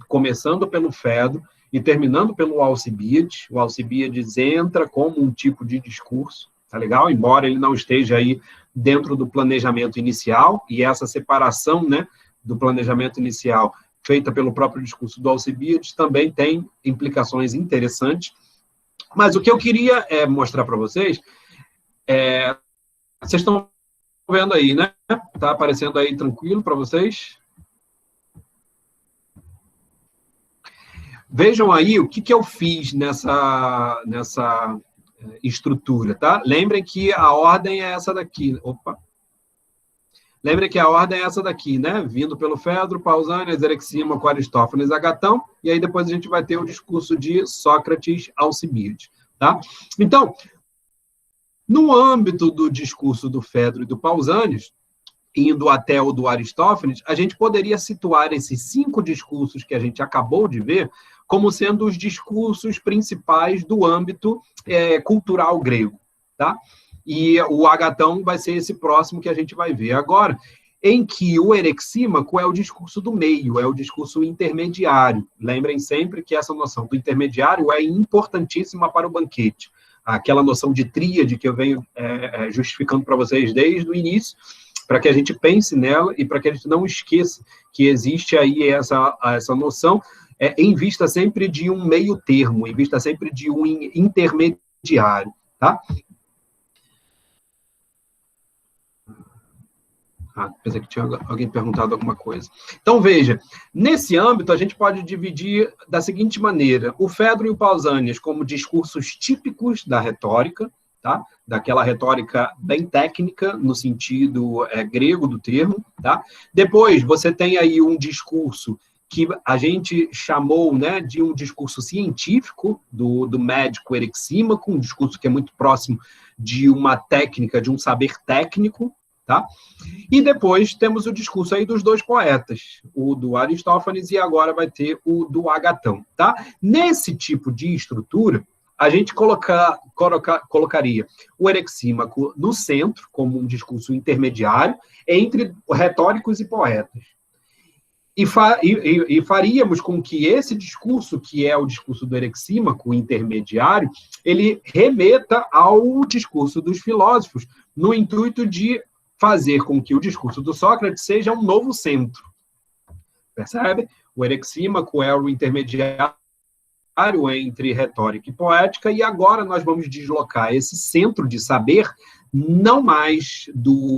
começando pelo Fedro e terminando pelo Alcibíades. O Alcibíades entra como um tipo de discurso, tá legal? Embora ele não esteja aí dentro do planejamento inicial, e essa separação, né, do planejamento inicial feita pelo próprio discurso do Alcibíades também tem implicações interessantes. Mas o que eu queria mostrar para vocês vocês estão vendo aí, né? Está aparecendo aí tranquilo para vocês? Vejam aí o que eu fiz nessa estrutura, tá? Lembrem que a ordem é essa daqui. Opa! Lembrem que a ordem é essa daqui, né? Vindo pelo Fedro, Pausânias, Erexímaco, Aristófanes, Agatão, e aí depois a gente vai ter o discurso de Sócrates, Alcibíades, tá? Então, no âmbito do discurso do Fedro e do Pausânias, indo até o do Aristófanes, a gente poderia situar esses 5 discursos que a gente acabou de ver como sendo os discursos principais do âmbito cultural grego, tá? E o Agatão vai ser esse próximo que a gente vai ver agora, em que o Erexímaco é o discurso do meio, é o discurso intermediário. Lembrem sempre que essa noção do intermediário é importantíssima para o banquete. Aquela noção de tríade que eu venho justificando para vocês desde o início, para que a gente pense nela e para que a gente não esqueça que existe aí essa noção em vista sempre de um meio termo, em vista sempre de um intermediário, tá? Pensei que tinha alguém perguntado alguma coisa. Então, veja, nesse âmbito, a gente pode dividir da seguinte maneira: o Fedro e o Pausanias como discursos típicos da retórica, tá? Daquela retórica bem técnica, no sentido grego do termo. Tá? Depois, você tem aí um discurso que a gente chamou, né, de um discurso científico do médico Erexímaco, um discurso que é muito próximo de uma técnica, de um saber técnico. Tá? E depois temos o discurso aí dos 2 poetas, o do Aristófanes e agora vai ter o do Agatão. Tá? Nesse tipo de estrutura, a gente colocaria o Erexímaco no centro, como um discurso intermediário, entre retóricos e poetas. E faríamos com que esse discurso, que é o discurso do Erexímaco, intermediário, ele remeta ao discurso dos filósofos, no intuito de fazer com que o discurso do Sócrates seja um novo centro. Percebe? O Erexímaco é o intermediário entre retórica e poética, e agora nós vamos deslocar esse centro de saber, não mais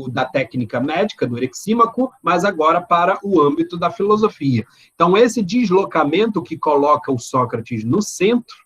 da técnica médica, do Erexímaco, mas agora para o âmbito da filosofia. Então, esse deslocamento que coloca o Sócrates no centro,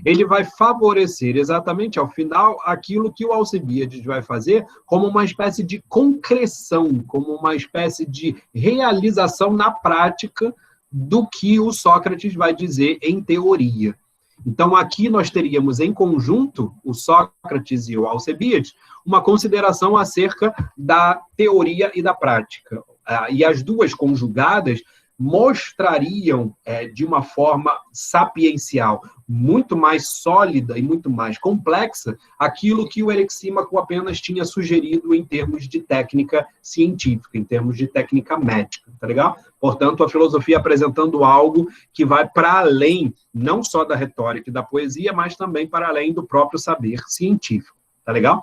ele vai favorecer exatamente ao final aquilo que o Alcibíades vai fazer como uma espécie de concreção, como uma espécie de realização na prática do que o Sócrates vai dizer em teoria. Então, aqui nós teríamos em conjunto, o Sócrates e o Alcibíades, uma consideração acerca da teoria e da prática. E as duas conjugadas mostrariam de uma forma sapiencial muito mais sólida e muito mais complexa aquilo que o Erexímaco apenas tinha sugerido em termos de técnica científica, em termos de técnica médica, tá legal? Portanto, a filosofia apresentando algo que vai para além, não só da retórica e da poesia, mas também para além do próprio saber científico, tá legal?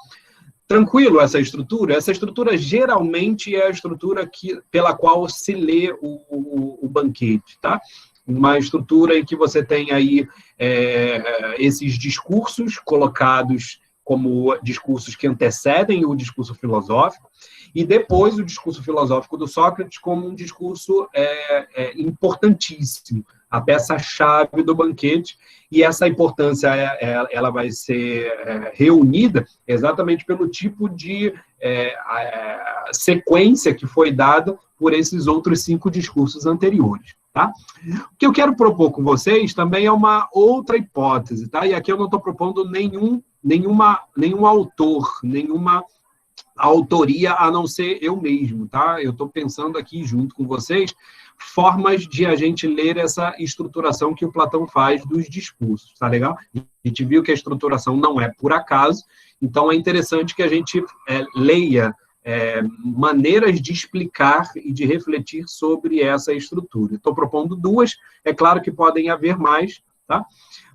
Tranquilo essa estrutura? Essa estrutura geralmente é a estrutura pela qual se lê o banquete, tá? Uma estrutura em que você tem aí esses discursos colocados como discursos que antecedem o discurso filosófico, e depois o discurso filosófico do Sócrates como um discurso importantíssimo, a peça-chave do banquete, e essa importância ela vai ser reunida exatamente pelo tipo de sequência que foi dada por esses outros 5 discursos anteriores. Tá? O que eu quero propor com vocês também é uma outra hipótese, tá? E aqui eu não estou propondo nenhum autor, nenhuma autoria a não ser eu mesmo, tá? Eu estou pensando aqui junto com vocês formas de a gente ler essa estruturação que o Platão faz dos discursos, tá legal? A gente viu que a estruturação não é por acaso, então é interessante que a gente leia maneiras de explicar e de refletir sobre essa estrutura. Estou propondo 2, é claro que podem haver mais, tá?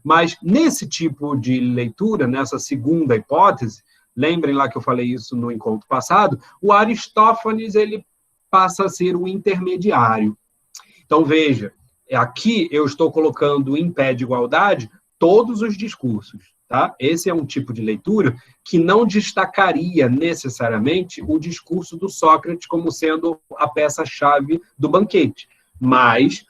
Mas nesse tipo de leitura, nessa segunda hipótese, lembrem lá que eu falei isso no encontro passado, o Aristófanes ele passa a ser o intermediário. Então, veja, aqui eu estou colocando em pé de igualdade todos os discursos. Tá? Esse é um tipo de leitura que não destacaria necessariamente o discurso do Sócrates como sendo a peça-chave do banquete, mas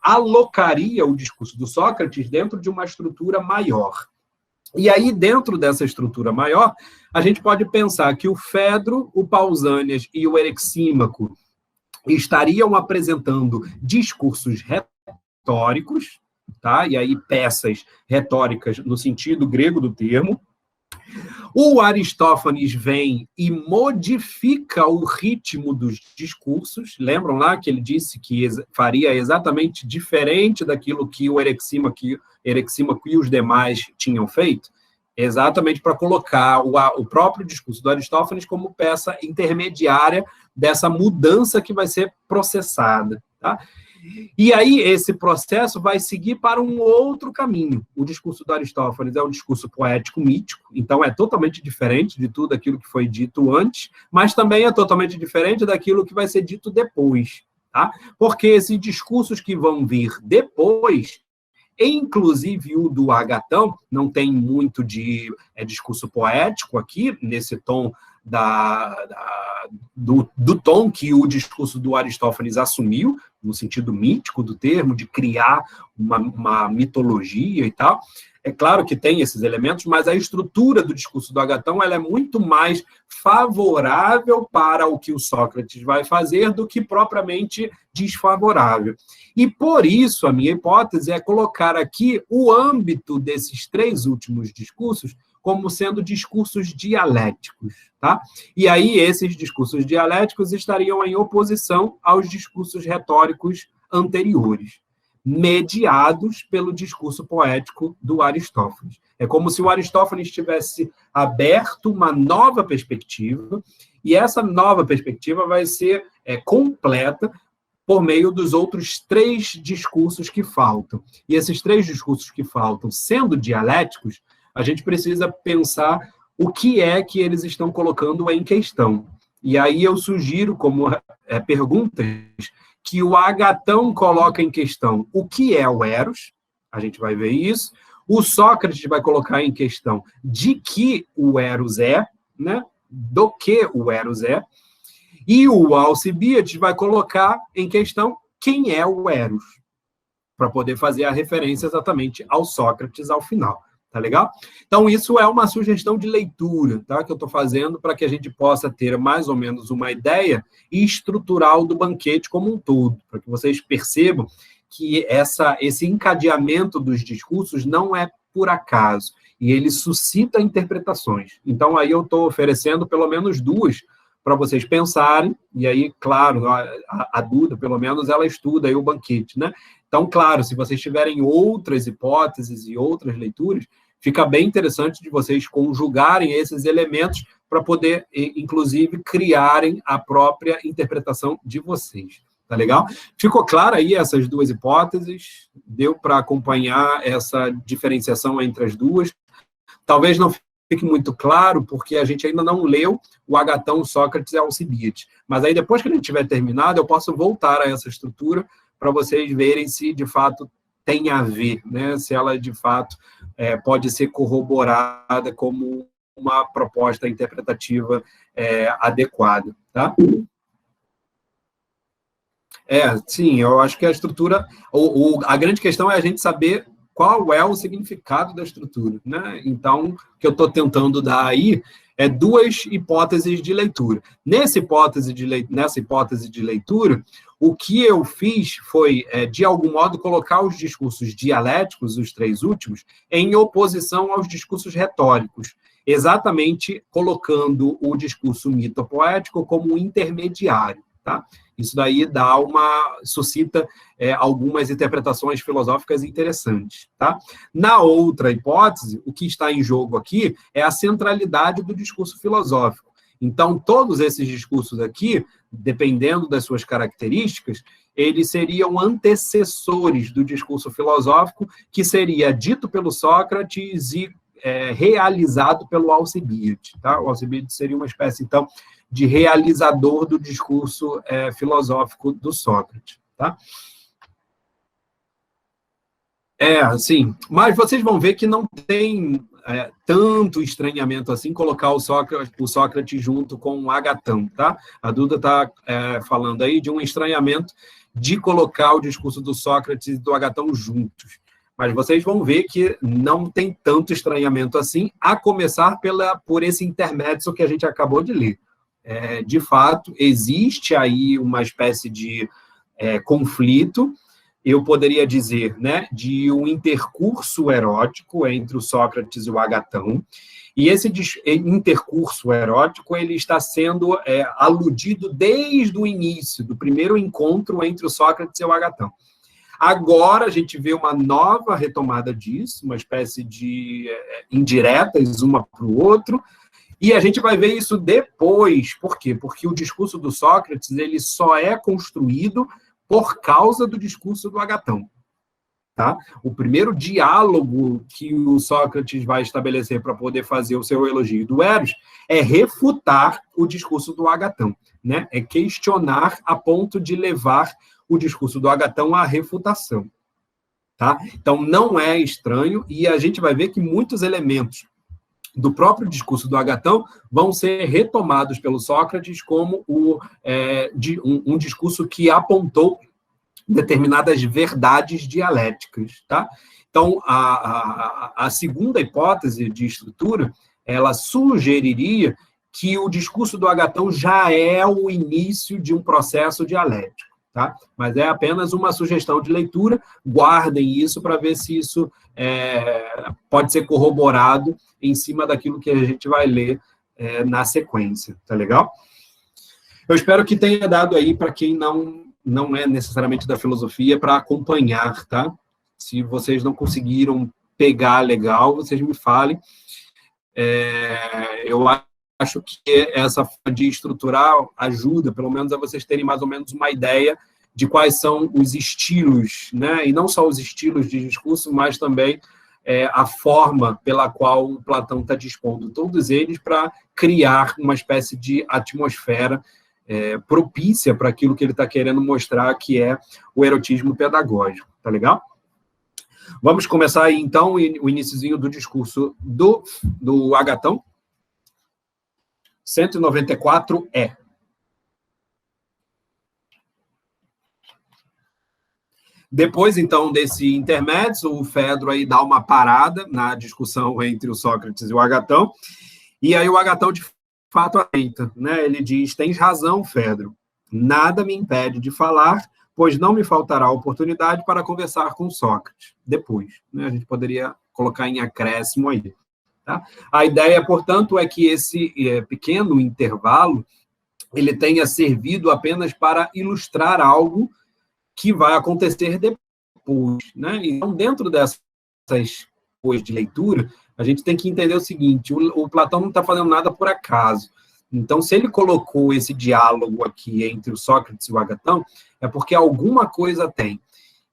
alocaria o discurso do Sócrates dentro de uma estrutura maior. E aí, dentro dessa estrutura maior, a gente pode pensar que o Fedro, o Pausanias e o Erexímaco estariam apresentando discursos retóricos, tá? E aí peças retóricas no sentido grego do termo, O Aristófanes vem e modifica o ritmo dos discursos. Lembram lá que ele disse que faria exatamente diferente daquilo que o Erexímaco e os demais tinham feito? Exatamente para colocar o próprio discurso do Aristófanes como peça intermediária dessa mudança que vai ser processada. Tá? E aí, esse processo vai seguir para um outro caminho. O discurso do Aristófanes é um discurso poético-mítico, então é totalmente diferente de tudo aquilo que foi dito antes, mas também é totalmente diferente daquilo que vai ser dito depois. Tá? Porque esses discursos que vão vir depois, inclusive o do Agatão, não tem muito de discurso poético aqui, nesse tom do tom que o discurso do Aristófanes assumiu, no sentido mítico do termo, de criar uma mitologia e tal. É claro que tem esses elementos, mas a estrutura do discurso do Agatão ela é muito mais favorável para o que o Sócrates vai fazer do que propriamente desfavorável. E por isso, a minha hipótese é colocar aqui o âmbito desses três últimos discursos como sendo discursos dialéticos. Tá? E aí, esses discursos dialéticos estariam em oposição aos discursos retóricos anteriores, mediados pelo discurso poético do Aristófanes. É como se o Aristófanes tivesse aberto uma nova perspectiva, e essa nova perspectiva vai ser completa por meio dos outros três discursos que faltam. E esses três discursos que faltam, sendo dialéticos, a gente precisa pensar o que é que eles estão colocando em questão. E aí eu sugiro, como perguntas, que o Agatão coloca em questão o que é o Eros, a gente vai ver isso, o Sócrates vai colocar em questão de que o Eros é, né? Do que o Eros é, e o Alcibiades vai colocar em questão quem é o Eros, para poder fazer a referência exatamente ao Sócrates ao final. Tá legal? Então, isso é uma sugestão de leitura, tá? Que eu estou fazendo para que a gente possa ter mais ou menos uma ideia estrutural do banquete como um todo, para que vocês percebam que esse encadeamento dos discursos não é por acaso, e ele suscita interpretações. Então, aí eu estou oferecendo pelo menos duas para vocês pensarem, e aí, claro, a Duda, pelo menos, ela estuda aí o banquete, né? Então, claro, se vocês tiverem outras hipóteses e outras leituras, fica bem interessante de vocês conjugarem esses elementos para poder, inclusive, criarem a própria interpretação de vocês. Tá legal? Ficou claro aí essas duas hipóteses? Deu para acompanhar essa diferenciação entre as duas? Talvez não fique muito claro, porque a gente ainda não leu o Agatão, Sócrates e Alcibiades. Mas aí, depois que a gente tiver terminado, eu posso voltar a essa estrutura para vocês verem se, de fato, tem a ver, né? Se ela, de fato, pode ser corroborada como uma proposta interpretativa adequada. Tá? Sim, eu acho que a estrutura... a grande questão é a gente saber qual é o significado da estrutura, né? Então, o que eu estou tentando dar aí é duas hipóteses de leitura. Nessa hipótese de leitura, o que eu fiz foi, de algum modo, colocar os discursos dialéticos, os três últimos, em oposição aos discursos retóricos, exatamente colocando o discurso mitopoético como um intermediário. Tá? Isso daí suscita algumas interpretações filosóficas interessantes. Tá? Na outra hipótese, o que está em jogo aqui é a centralidade do discurso filosófico. Então, todos esses discursos aqui, dependendo das suas características, eles seriam antecessores do discurso filosófico, que seria dito pelo Sócrates e realizado pelo Alcibiades. Tá? O Alcibiades seria uma espécie, então, de realizador do discurso filosófico do Sócrates. Tá? Sim. Mas vocês vão ver que não tem tanto estranhamento assim colocar o Sócrates junto com o Agatão. Tá? A Duda está falando aí de um estranhamento de colocar o discurso do Sócrates e do Agatão juntos. Mas vocês vão ver que não tem tanto estranhamento assim, a começar por esse intermédio que a gente acabou de ler. De fato, existe aí uma espécie de conflito, eu poderia dizer, né, de um intercurso erótico entre o Sócrates e o Agatão, e esse intercurso erótico ele está sendo aludido desde o início, do primeiro encontro entre o Sócrates e o Agatão. Agora a gente vê uma nova retomada disso, uma espécie de indiretas uma para o outro, e a gente vai ver isso depois. Por quê? Porque o discurso do Sócrates ele só é construído por causa do discurso do Agatão. Tá? O primeiro diálogo que o Sócrates vai estabelecer para poder fazer o seu elogio do Eros é refutar o discurso do Agatão, né? É questionar a ponto de levar o discurso do Agatão à refutação. Tá? Então, não é estranho, e a gente vai ver que muitos elementos do próprio discurso do Agatão vão ser retomados pelo Sócrates como um discurso que apontou determinadas verdades dialéticas, tá? Então, a segunda hipótese de estrutura, ela sugeriria que o discurso do Agatão já é o início de um processo dialético, tá? Mas é apenas uma sugestão de leitura, guardem isso para ver se isso pode ser corroborado em cima daquilo que a gente vai ler na sequência, tá legal? Eu espero que tenha dado aí para quem não é necessariamente da filosofia para acompanhar, tá? Se vocês não conseguiram pegar legal, vocês me falem. Eu acho que essa forma de estruturar ajuda, pelo menos, a vocês terem mais ou menos uma ideia de quais são os estilos, né? E não só os estilos de discurso, mas também a forma pela qual o Platão está dispondo todos eles para criar uma espécie de atmosfera propícia para aquilo que ele está querendo mostrar, que é o erotismo pedagógico, tá legal? Vamos começar aí, então, o iniciozinho do discurso do Agatão. 194 é. Depois, então, desse intermédio, o Fedro aí dá uma parada na discussão entre o Sócrates e o Agatão, e aí o Agatão, de fato, atenta, né? Ele diz: tens razão, Fedro, nada me impede de falar, pois não me faltará oportunidade para conversar com Sócrates depois, né? A gente poderia colocar em acréscimo aí, tá? A ideia, portanto, é que esse pequeno intervalo ele tenha servido apenas para ilustrar algo que vai acontecer depois, né? Então, dentro dessas coisas de leitura, a gente tem que entender o seguinte: o Platão não está fazendo nada por acaso. Então, se ele colocou esse diálogo aqui entre o Sócrates e o Agatão, é porque alguma coisa tem.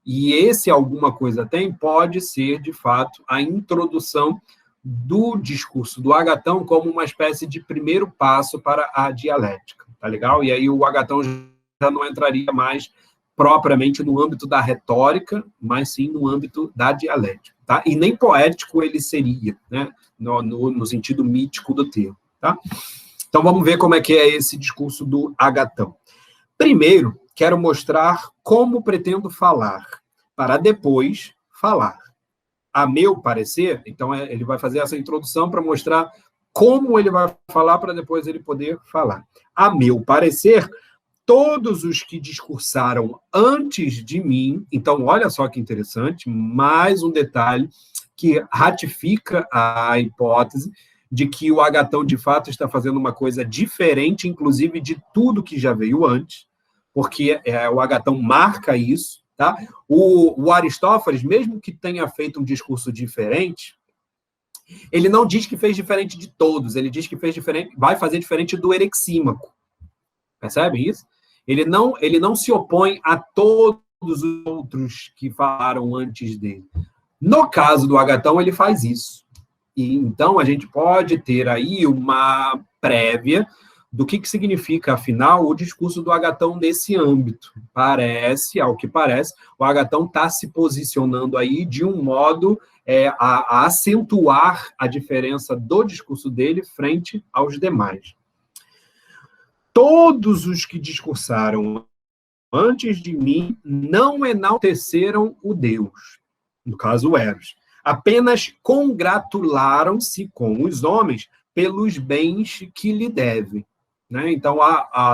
E esse alguma coisa tem pode ser, de fato, a introdução do discurso do Agatão como uma espécie de primeiro passo para a dialética, tá legal? E aí o Agatão já não entraria mais propriamente no âmbito da retórica, mas sim no âmbito da dialética, tá? E nem poético ele seria, né? No sentido mítico do termo, tá? Então, vamos ver como é que é esse discurso do Agatão. Primeiro, quero mostrar como pretendo falar, para depois falar. A meu parecer, então, ele vai fazer essa introdução para mostrar como ele vai falar, para depois ele poder falar. A meu parecer, todos os que discursaram antes de mim, então, olha só que interessante, mais um detalhe que ratifica a hipótese de que o Agatão, de fato, está fazendo uma coisa diferente, inclusive, de tudo que já veio antes, porque o Agatão marca isso, tá? O Aristófanes, mesmo que tenha feito um discurso diferente, ele não diz que fez diferente de todos, ele diz que fez diferente, vai fazer diferente do Erexímaco. Percebem isso? Ele não se opõe a todos os outros que falaram antes dele. No caso do Agatão, ele faz isso. E, então, a gente pode ter aí uma prévia do que significa, afinal, o discurso do Agatão nesse âmbito. Ao que parece, o Agatão está se posicionando aí de um modo a acentuar a diferença do discurso dele frente aos demais. Todos os que discursaram antes de mim não enalteceram o Deus, no caso o Eros, apenas congratularam-se com os homens pelos bens que lhe devem, né? Então,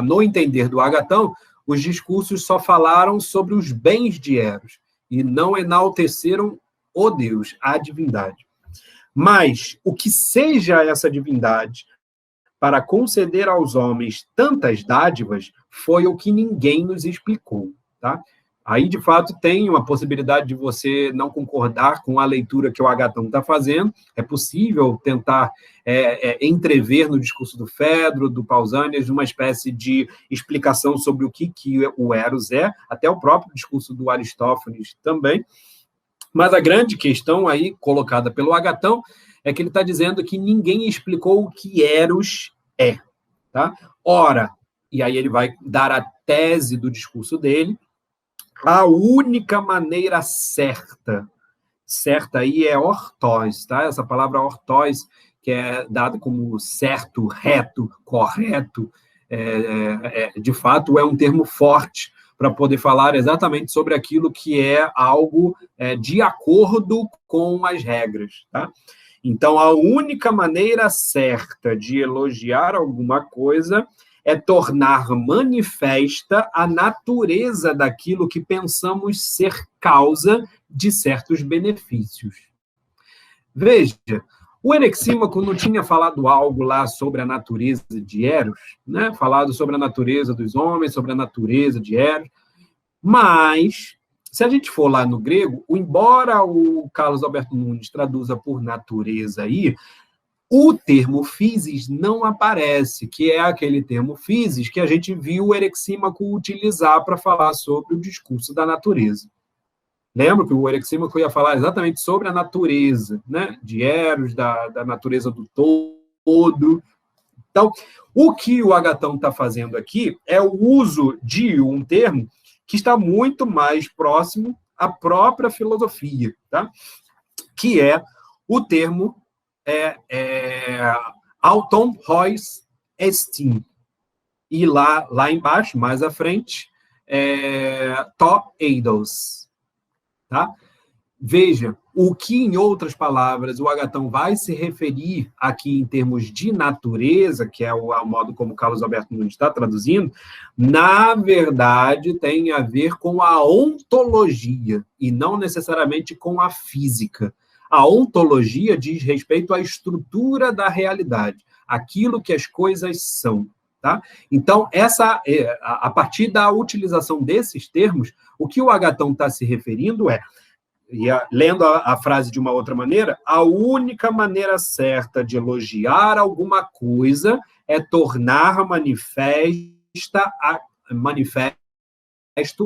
no entender do Agatão, os discursos só falaram sobre os bens de Eros, e não enalteceram o Deus, a divindade. Mas o que seja essa divindade para conceder aos homens tantas dádivas foi o que ninguém nos explicou, tá? Aí, de fato, tem uma possibilidade de você não concordar com a leitura que o Agatão está fazendo. É possível tentar entrever no discurso do Fedro, do Pausanias, uma espécie de explicação sobre o que o Eros é, até o próprio discurso do Aristófanes também. Mas a grande questão aí, colocada pelo Agatão, é que ele está dizendo que ninguém explicou o que Eros é. Tá? Ora, e aí ele vai dar a tese do discurso dele, a única maneira certa aí é ortós, tá? Essa palavra ortós, que é dada como certo, reto, correto, de fato é um termo forte para poder falar exatamente sobre aquilo que é algo de acordo com as regras, tá? Então, a única maneira certa de elogiar alguma coisa é tornar manifesta a natureza daquilo que pensamos ser causa de certos benefícios. Veja, o Erexímaco não tinha falado algo lá sobre a natureza de Eros, né? Falado sobre a natureza dos homens, sobre a natureza de Eros, mas, se a gente for lá no grego, embora o Carlos Alberto Nunes traduza por natureza aí, o termo physis não aparece, que é aquele termo physis que a gente viu o Erexímaco utilizar para falar sobre o discurso da natureza. Lembra que o Erexímaco ia falar exatamente sobre a natureza, né? De Eros, da natureza do todo. Então, o que o Agatão está fazendo aqui é o uso de um termo que está muito mais próximo à própria filosofia, tá? Que é o termo auton hos estin. E lá embaixo, mais à frente, to eidos. Tá? Veja, o que, em outras palavras, o Agatão vai se referir aqui em termos de natureza, que é o modo como Carlos Alberto Nunes está traduzindo, na verdade tem a ver com a ontologia, e não necessariamente com a física. A ontologia diz respeito à estrutura da realidade, aquilo que as coisas são. Tá? Então, a partir da utilização desses termos, o que o Agatão está se referindo lendo a frase de uma outra maneira, a única maneira certa de elogiar alguma coisa é tornar manifesto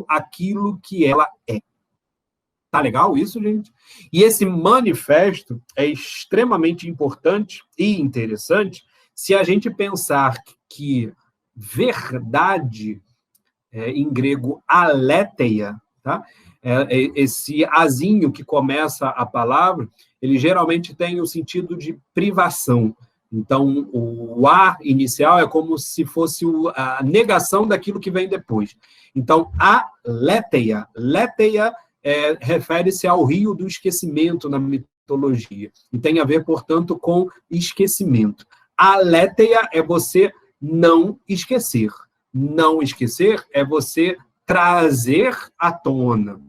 aquilo que ela é. Tá legal isso, gente? E esse manifesto é extremamente importante e interessante se a gente pensar que verdade, em grego, aletheia, tá? Esse azinho que começa a palavra, ele geralmente tem o sentido de privação. Então, o a inicial é como se fosse a negação daquilo que vem depois. Então, aletheia refere-se ao rio do esquecimento na mitologia. E tem a ver, portanto, com esquecimento. Aletheia é você não esquecer. Não esquecer é você trazer à tona.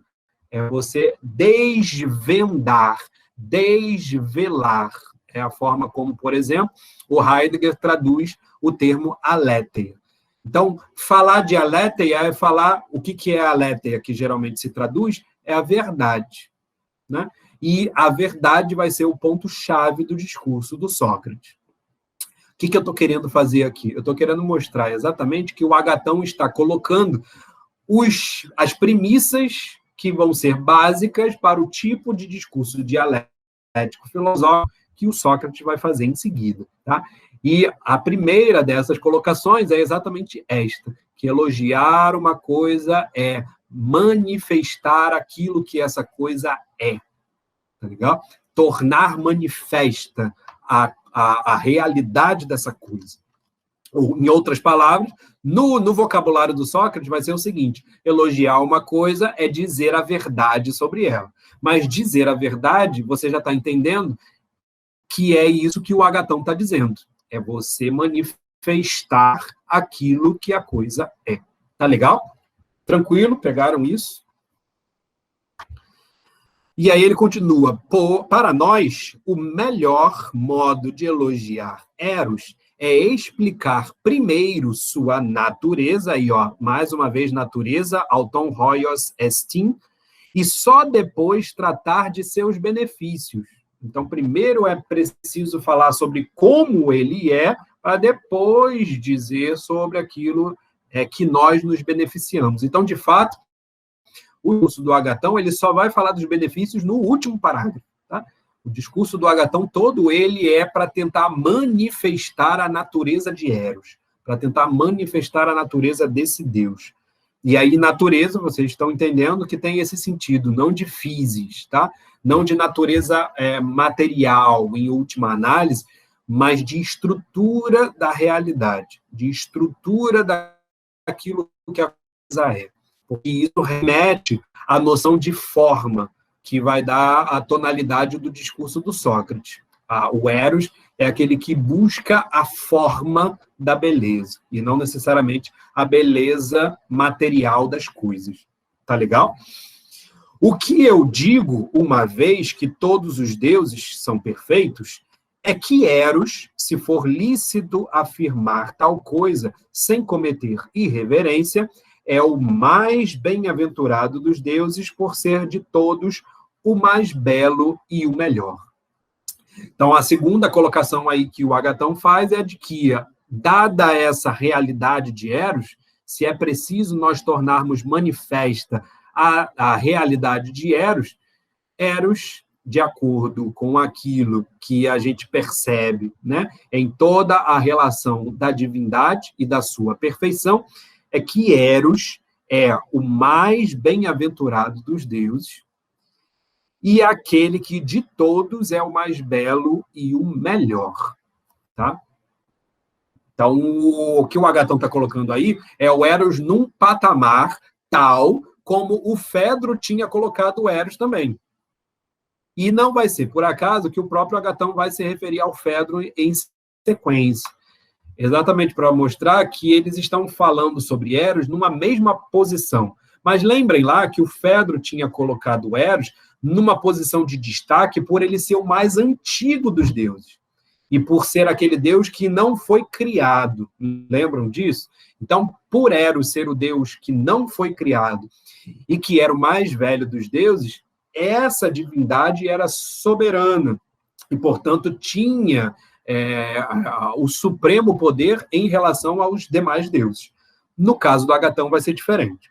É você desvendar, desvelar. É a forma como, por exemplo, o Heidegger traduz o termo aletheia. Então, falar de aletheia é falar o que é a aletheia, que geralmente se traduz, é a verdade. Né? E a verdade vai ser o ponto-chave do discurso do Sócrates. O que eu estou querendo fazer aqui? Eu estou querendo mostrar exatamente que o Agatão está colocando as premissas que vão ser básicas para o tipo de discurso dialético filosófico que o Sócrates vai fazer em seguida. Tá? E a primeira dessas colocações é exatamente esta, que elogiar uma coisa é manifestar aquilo que essa coisa é. Tá legal? Tornar manifesta a realidade dessa coisa. Ou, em outras palavras, no vocabulário do Sócrates vai ser o seguinte: elogiar uma coisa é dizer a verdade sobre ela. Mas dizer a verdade, você já está entendendo que é isso que o Agatão está dizendo. É você manifestar aquilo que a coisa é. Tá legal? Tranquilo? Pegaram isso? E aí ele continua, para nós, o melhor modo de elogiar Eros é explicar primeiro sua natureza, e ó, mais uma vez, natureza, auton hoios estin, e só depois tratar de seus benefícios. Então, primeiro é preciso falar sobre como ele é, para depois dizer sobre aquilo que nós nos beneficiamos. Então, de fato, o discurso do Agatão ele só vai falar dos benefícios no último parágrafo. Tá? O discurso do Agatão todo ele é para tentar manifestar a natureza de Eros, para tentar manifestar a natureza desse Deus. E aí, natureza, vocês estão entendendo que tem esse sentido, não de physis, tá? Não de natureza material, em última análise, mas de estrutura da realidade, de estrutura daquilo que a coisa é. Porque isso remete à noção de forma, que vai dar a tonalidade do discurso do Sócrates. O Eros é aquele que busca a forma da beleza, e não necessariamente a beleza material das coisas. Tá legal? O que eu digo, uma vez que todos os deuses são perfeitos, é que Eros, se for lícito afirmar tal coisa sem cometer irreverência, é o mais bem-aventurado dos deuses por ser de todos o mais belo e o melhor. Então, a segunda colocação aí que o Agatão faz é de que, dada essa realidade de Eros, se é preciso nós tornarmos manifesta a realidade de Eros, de acordo com aquilo que a gente percebe, né, em toda a relação da divindade e da sua perfeição, é que Eros é o mais bem-aventurado dos deuses e aquele que de todos é o mais belo e o melhor, tá? Então, o que o Agatão está colocando aí é o Eros num patamar tal como o Fedro tinha colocado o Eros também. E não vai ser por acaso que o próprio Agatão vai se referir ao Fedro em sequência. Exatamente para mostrar que eles estão falando sobre Eros numa mesma posição. Mas lembrem lá que o Fedro tinha colocado Eros numa posição de destaque por ele ser o mais antigo dos deuses. E por ser aquele deus que não foi criado. Lembram disso? Então, por Eros ser o deus que não foi criado e que era o mais velho dos deuses, essa divindade era soberana e, portanto, tinha o supremo poder em relação aos demais deuses. No caso do Agatão vai ser diferente.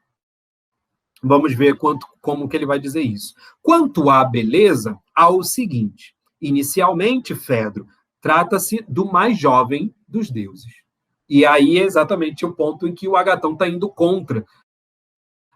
Vamos ver como que ele vai dizer isso. Quanto à beleza, há o seguinte. Inicialmente, Fedro, trata-se do mais jovem dos deuses. E aí é exatamente o ponto em que o Agatão está indo contra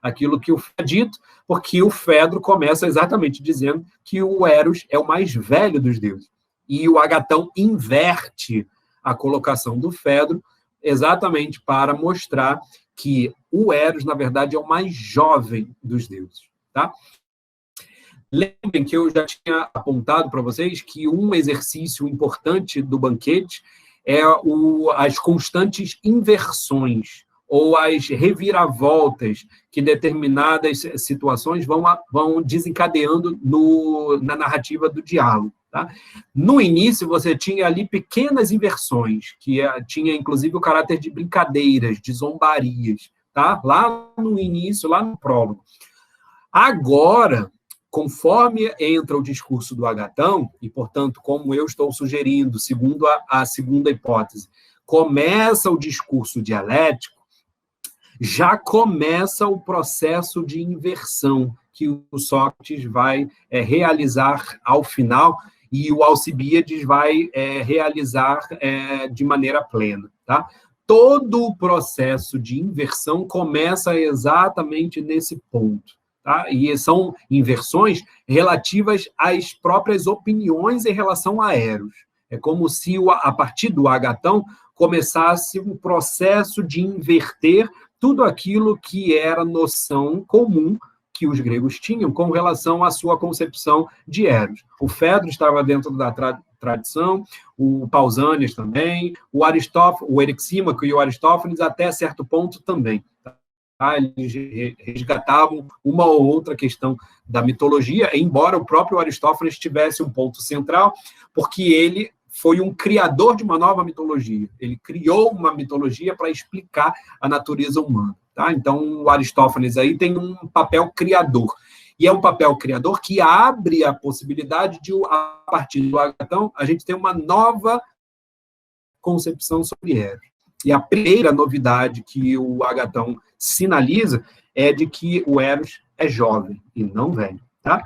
aquilo que o Fedro é dito, porque o Fedro começa exatamente dizendo que o Eros é o mais velho dos deuses. E o Agatão inverte a colocação do Fedro exatamente para mostrar que o Eros, na verdade, é o mais jovem dos deuses. Tá? Lembrem que eu já tinha apontado para vocês que um exercício importante do banquete é as constantes inversões ou as reviravoltas que determinadas situações vão desencadeando na narrativa do diálogo. Tá? No início, você tinha ali pequenas inversões, que tinha, inclusive, o caráter de brincadeiras, de zombarias, tá? Lá no início, lá no prólogo. Agora, conforme entra o discurso do Agatão, e, portanto, como eu estou sugerindo, segundo a segunda hipótese, começa o discurso dialético, já começa o processo de inversão que o Sócrates vai realizar ao final e o Alcibíades vai realizar de maneira plena. Tá? Todo o processo de inversão começa exatamente nesse ponto. Tá? E são inversões relativas às próprias opiniões em relação a Eros. É como se, a partir do Agatão, começasse um processo de inverter tudo aquilo que era noção comum que os gregos tinham com relação à sua concepção de Eros. O Fedro estava dentro da tradição, o Pausanias também, o Erixímaco e o Aristófanes até certo ponto também. eles resgatavam uma ou outra questão da mitologia, embora o próprio Aristófanes tivesse um ponto central, porque ele foi um criador de uma nova mitologia. Ele criou uma mitologia para explicar a natureza humana. Tá? Então, o Aristófanes aí tem um papel criador. E é um papel criador que abre a possibilidade de, a partir do Agatão, a gente ter uma nova concepção sobre Eros. E a primeira novidade que o Agatão sinaliza é de que o Eros é jovem e não velho. Tá?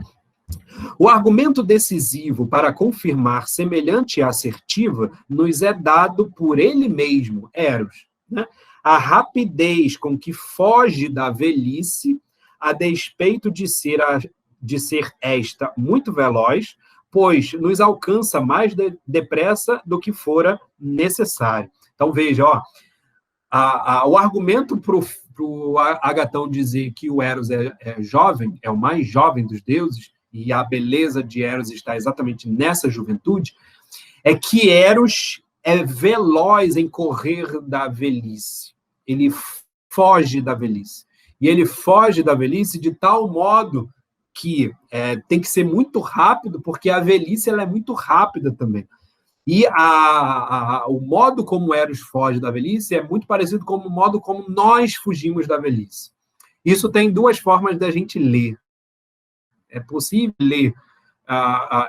O argumento decisivo para confirmar semelhante assertiva nos é dado por ele mesmo, Eros. Né? A rapidez com que foge da velhice, a despeito de ser esta muito veloz, pois nos alcança mais depressa do que fora necessário. Então, veja, o argumento para o Agatão dizer que o Eros é jovem, é o mais jovem dos deuses, e a beleza de Eros está exatamente nessa juventude, é que Eros é veloz em correr da velhice. Ele foge da velhice. E ele foge da velhice de tal modo que tem que ser muito rápido, porque a velhice ela é muito rápida também. E o modo como Eros foge da velhice é muito parecido com o modo como nós fugimos da velhice. Isso tem duas formas da gente ler. É possível ler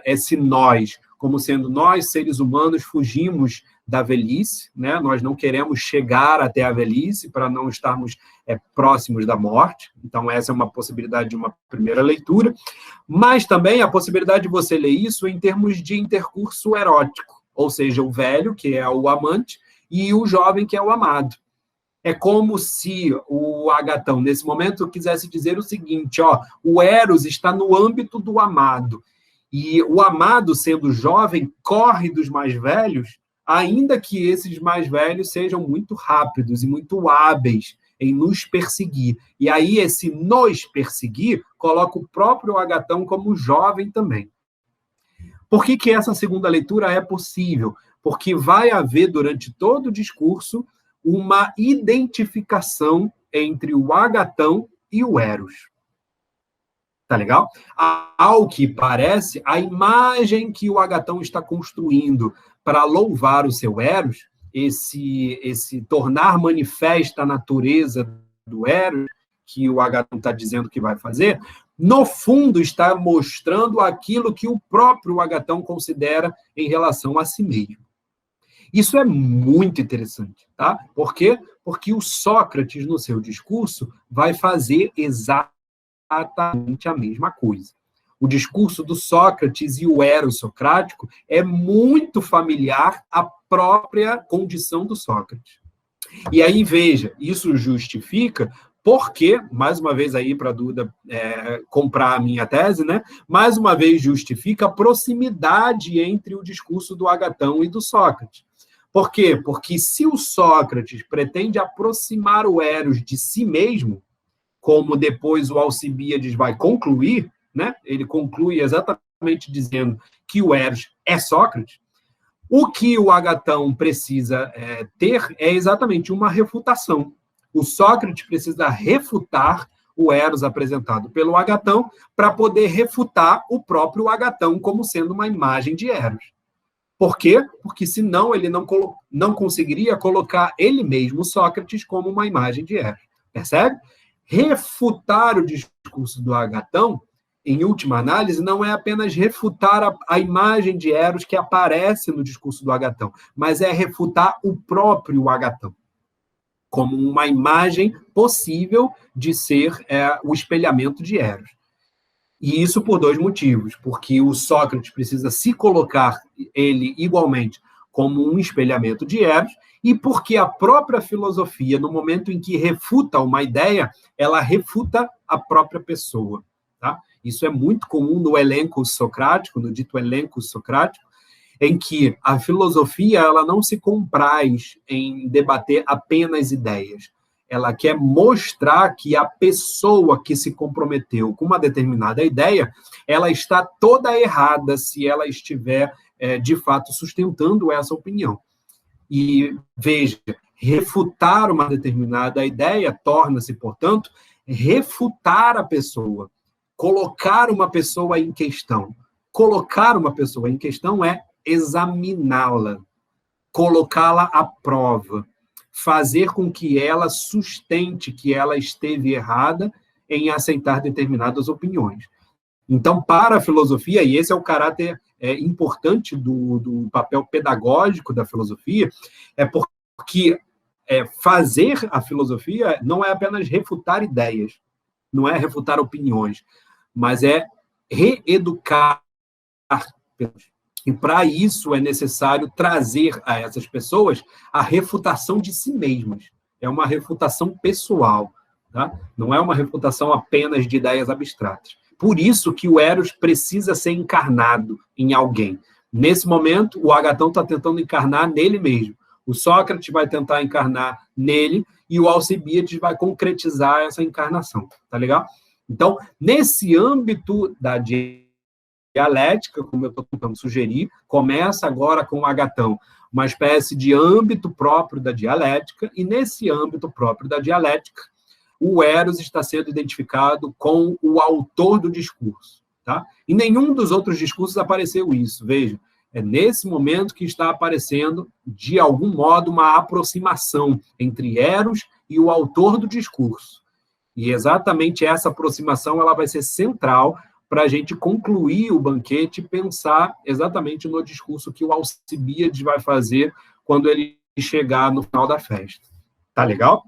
esse nós como sendo nós, seres humanos, fugimos da velhice, né? Nós não queremos chegar até a velhice para não estarmos próximos da morte. Então, essa é uma possibilidade de uma primeira leitura. Mas também a possibilidade de você ler isso em termos de intercurso erótico, ou seja, o velho, que é o amante, e o jovem, que é o amado. É como se o Agatão, nesse momento, quisesse dizer o seguinte, o Eros está no âmbito do amado, e o amado, sendo jovem, corre dos mais velhos, ainda que esses mais velhos sejam muito rápidos e muito hábeis em nos perseguir. E aí, esse nos perseguir coloca o próprio Agatão como jovem também. Por que essa segunda leitura é possível? Porque vai haver, durante todo o discurso, uma identificação entre o Agatão e o Eros. Tá legal? Ao que parece, a imagem que o Agatão está construindo para louvar o seu Eros, esse tornar manifesta a natureza do Eros, que o Agatão está dizendo que vai fazer, no fundo está mostrando aquilo que o próprio Agatão considera em relação a si mesmo. Isso é muito interessante, tá? Por quê? Porque o Sócrates, no seu discurso, vai fazer exatamente a mesma coisa. O discurso do Sócrates e o Eros socrático é muito familiar à própria condição do Sócrates. E aí, veja, isso justifica porque, mais uma vez aí para a Duda comprar a minha tese, né? Mais uma vez justifica a proximidade entre o discurso do Agatão e do Sócrates. Por quê? Porque se o Sócrates pretende aproximar o Eros de si mesmo, como depois o Alcibíades vai concluir, né? Ele conclui exatamente dizendo que o Eros é Sócrates, o que o Agatão precisa ter é exatamente uma refutação. O Sócrates precisa refutar o Eros apresentado pelo Agatão para poder refutar o próprio Agatão como sendo uma imagem de Eros. Por quê? Porque senão ele não conseguiria colocar ele mesmo, Sócrates, como uma imagem de Eros. Percebe? Refutar o discurso do Agatão, em última análise, não é apenas refutar a imagem de Eros que aparece no discurso do Agatão, mas é refutar o próprio Agatão, como uma imagem possível de ser o espelhamento de Eros. E isso por dois motivos, porque o Sócrates precisa se colocar ele igualmente como um espelhamento de Eros, e porque a própria filosofia, no momento em que refuta uma ideia, ela refuta a própria pessoa. Tá? Isso é muito comum no elenco socrático, no dito elenco socrático, em que a filosofia ela não se compraz em debater apenas ideias. Ela quer mostrar que a pessoa que se comprometeu com uma determinada ideia, ela está toda errada se ela estiver, de fato, sustentando essa opinião. E, veja, Refutar uma determinada ideia torna-se, portanto, refutar a pessoa, colocar uma pessoa em questão. Colocar uma pessoa em questão é examiná-la, colocá-la à prova, fazer com que ela sustente que ela esteve errada em aceitar determinadas opiniões. Então, para a filosofia, e esse é o caráter importante do papel pedagógico da filosofia, é porque fazer a filosofia não é apenas refutar ideias, não é refutar opiniões, mas é reeducar pessoas. E para isso é necessário trazer a essas pessoas a refutação de si mesmas. É uma refutação pessoal, tá? Não é uma refutação apenas de ideias abstratas. Por isso que o Eros precisa ser encarnado em alguém. Nesse momento, o Agatão está tentando encarnar nele mesmo. O Sócrates vai tentar encarnar nele e o Alcibíades vai concretizar essa encarnação. Tá legal? Então, nesse âmbito da dialética, como eu estou tentando sugerir, começa agora com o Agatão, uma espécie de âmbito próprio da dialética, e nesse âmbito próprio da dialética, o Eros está sendo identificado com o autor do discurso. Tá? Em nenhum dos outros discursos apareceu isso, veja. É nesse momento que está aparecendo, de algum modo, uma aproximação entre Eros e o autor do discurso. E exatamente essa aproximação ela vai ser central para a gente concluir o banquete e pensar exatamente no discurso que o Alcibíades vai fazer quando ele chegar no final da festa. Tá legal?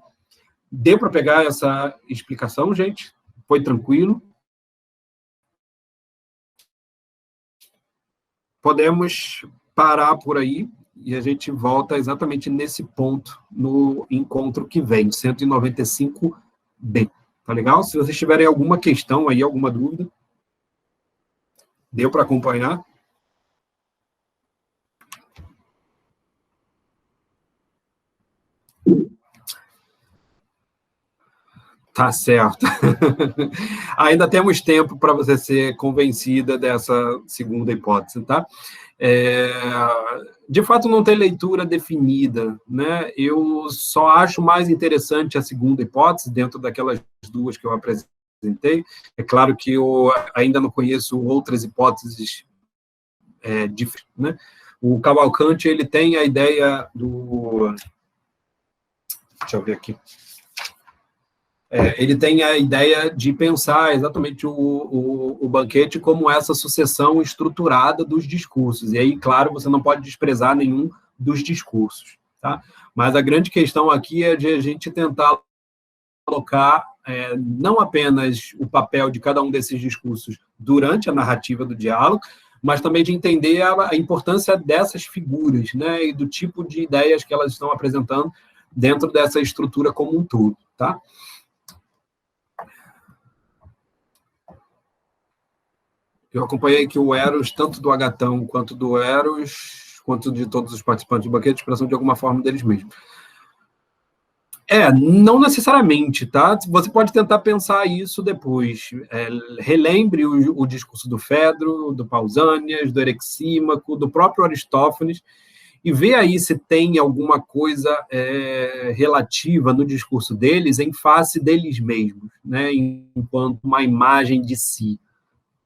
Deu para pegar essa explicação, gente? Foi tranquilo? Podemos parar por aí e a gente volta exatamente nesse ponto no encontro que vem, 195B. Tá legal? Se vocês tiverem alguma questão aí, alguma dúvida, deu para acompanhar? Tá certo. Ainda temos tempo para você ser convencida dessa segunda hipótese, tá? De fato, não tem leitura definida, né? Eu só acho mais interessante a segunda hipótese, dentro daquelas duas que eu apresentei. É claro que eu ainda não conheço outras hipóteses diferentes, né? O Cavalcanti, ele tem a ideia do... Deixa eu ver aqui. Ele tem a ideia de pensar exatamente o banquete como essa sucessão estruturada dos discursos. E aí, claro, você não pode desprezar nenhum dos discursos. Tá? Mas a grande questão aqui é de a gente tentar colocar não apenas o papel de cada um desses discursos durante a narrativa do diálogo, mas também de entender a importância dessas figuras, né, e do tipo de ideias que elas estão apresentando dentro dessa estrutura como um todo. Tá? Eu acompanhei que o Eros, tanto do Agatão quanto do Eros, quanto de todos os participantes do banquete, expressão de alguma forma deles mesmos. Não necessariamente, tá? Você pode tentar pensar isso depois. Relembre o discurso do Fedro, do Pausanias, do Erexímaco, do próprio Aristófanes, e vê aí se tem alguma coisa relativa no discurso deles em face deles mesmos, né? Enquanto uma imagem de si.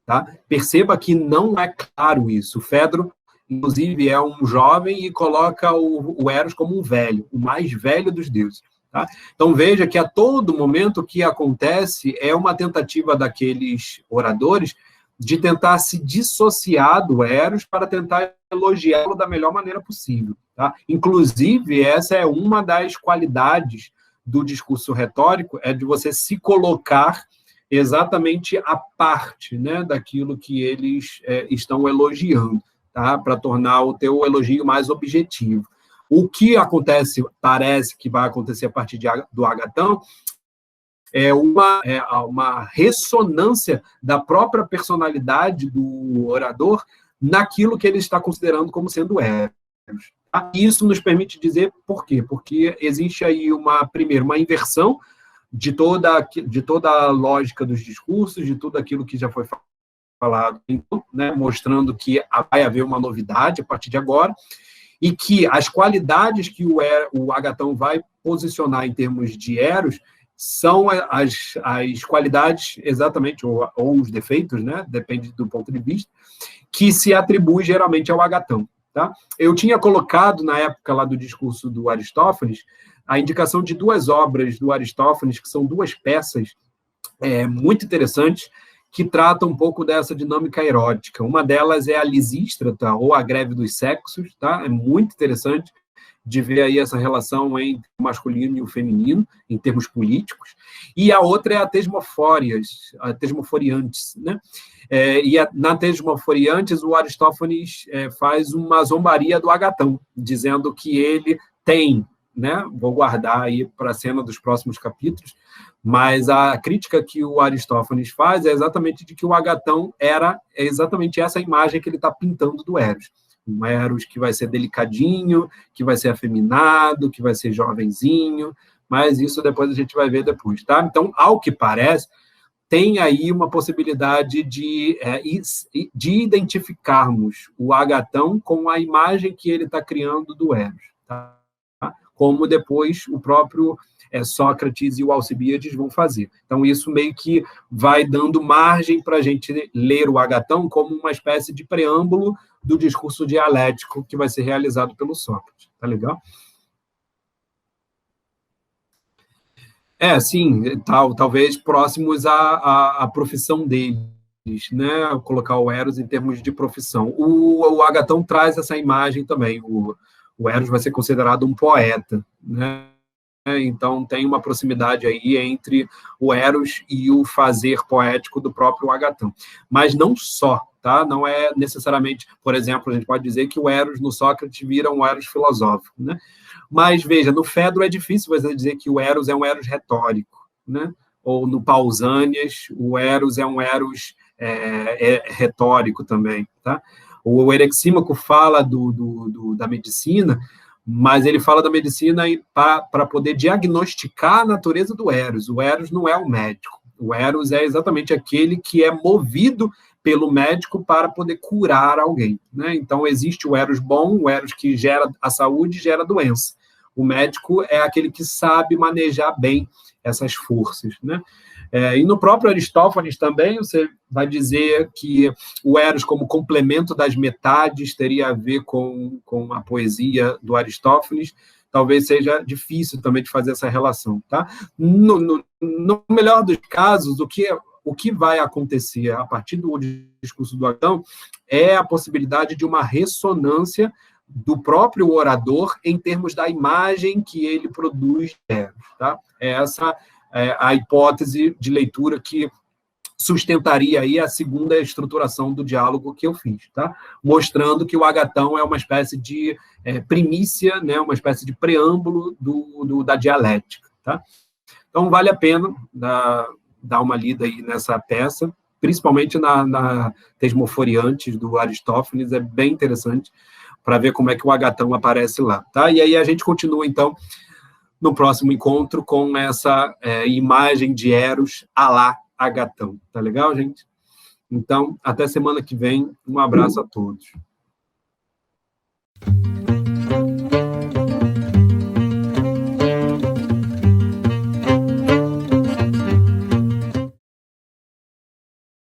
Tá? Perceba que não é claro isso. O Fedro, inclusive, é um jovem e coloca o Eros como um velho, o mais velho dos deuses. Tá? Então, veja que a todo momento o que acontece é uma tentativa daqueles oradores de tentar se dissociar do Eros para tentar elogiá-lo da melhor maneira possível. Tá? Inclusive, essa é uma das qualidades do discurso retórico, é de você se colocar exatamente a parte, né, daquilo que eles estão elogiando, tá? Para tornar o teu elogio mais objetivo. O que acontece, parece que vai acontecer a partir do Agatão, é uma ressonância da própria personalidade do orador naquilo que ele está considerando como sendo Eros. Tá? Isso nos permite dizer por quê? Porque existe aí uma inversão de toda a lógica dos discursos, de tudo aquilo que já foi falado, né, mostrando que vai haver uma novidade a partir de agora, e que as qualidades que o Agatão vai posicionar em termos de Eros são as qualidades, exatamente, ou os defeitos, né? Depende do ponto de vista, que se atribui geralmente ao Agatão. Tá? Eu tinha colocado, na época lá do discurso do Aristófanes, a indicação de 2 obras do Aristófanes, que são 2 peças muito interessantes, que tratam um pouco dessa dinâmica erótica. Uma delas é a Lisístrata, ou a Greve dos Sexos, tá? É muito interessante de ver aí essa relação entre o masculino e o feminino, em termos políticos, e a outra é a Tesmoforiantes, né? Na Tesmoforiantes, o Aristófanes faz uma zombaria do Agatão, dizendo que ele tem, né? Vou guardar aí para a cena dos próximos capítulos, mas a crítica que o Aristófanes faz é exatamente de que o Agatão é exatamente essa imagem que ele está pintando do Eros. Um Eros que vai ser delicadinho, que vai ser afeminado, que vai ser jovenzinho, mas isso depois a gente vai ver depois, tá? Então, ao que parece, tem aí uma possibilidade de identificarmos o Agatão com a imagem que ele está criando do Eros, tá? Como depois o próprio Sócrates e o Alcibíades vão fazer. Então, isso meio que vai dando margem para a gente ler o Agatão como uma espécie de preâmbulo do discurso dialético que vai ser realizado pelo Sócrates. Tá legal? Sim, talvez próximos à profissão deles, né? Colocar o Eros em termos de profissão. O Agatão traz essa imagem também. O Eros vai ser considerado um poeta, né? Então, tem uma proximidade aí entre o Eros e o fazer poético do próprio Agatão. Mas não só, tá? Não é necessariamente, por exemplo, a gente pode dizer que o Eros no Sócrates vira um Eros filosófico, né? Mas, veja, no Fedro é difícil você dizer que o Eros é um Eros retórico, né? Ou no Pausanias, o Eros é um Eros retórico também, tá? O Erexímaco fala da medicina, mas ele fala da medicina para poder diagnosticar a natureza do Eros. O Eros não é o médico. O Eros é exatamente aquele que é movido pelo médico para poder curar alguém, né? Então, existe o Eros bom, o Eros que gera a saúde e gera a doença. O médico é aquele que sabe manejar bem essas forças, né? E no próprio Aristófanes também, você vai dizer que o Eros, como complemento das metades, teria a ver com a poesia do Aristófanes. Talvez seja difícil também de fazer essa relação, tá? No melhor dos casos, o que vai acontecer a partir do discurso do Agatão é a possibilidade de uma ressonância do próprio orador em termos da imagem que ele produz de Eros, tá? Essa a hipótese de leitura que sustentaria aí a segunda estruturação do diálogo que eu fiz, tá? Mostrando que o Agatão é uma espécie de primícia, né? Uma espécie de preâmbulo da dialética, tá? Então, vale a pena dar uma lida aí nessa peça, principalmente na Tesmoforiantes, do Aristófanes, é bem interessante para ver como é que o Agatão aparece lá, tá? E aí a gente continua, então, no próximo encontro com essa imagem de Eros à la Agatão. Tá legal, gente? Então, até semana que vem. Um abraço a todos.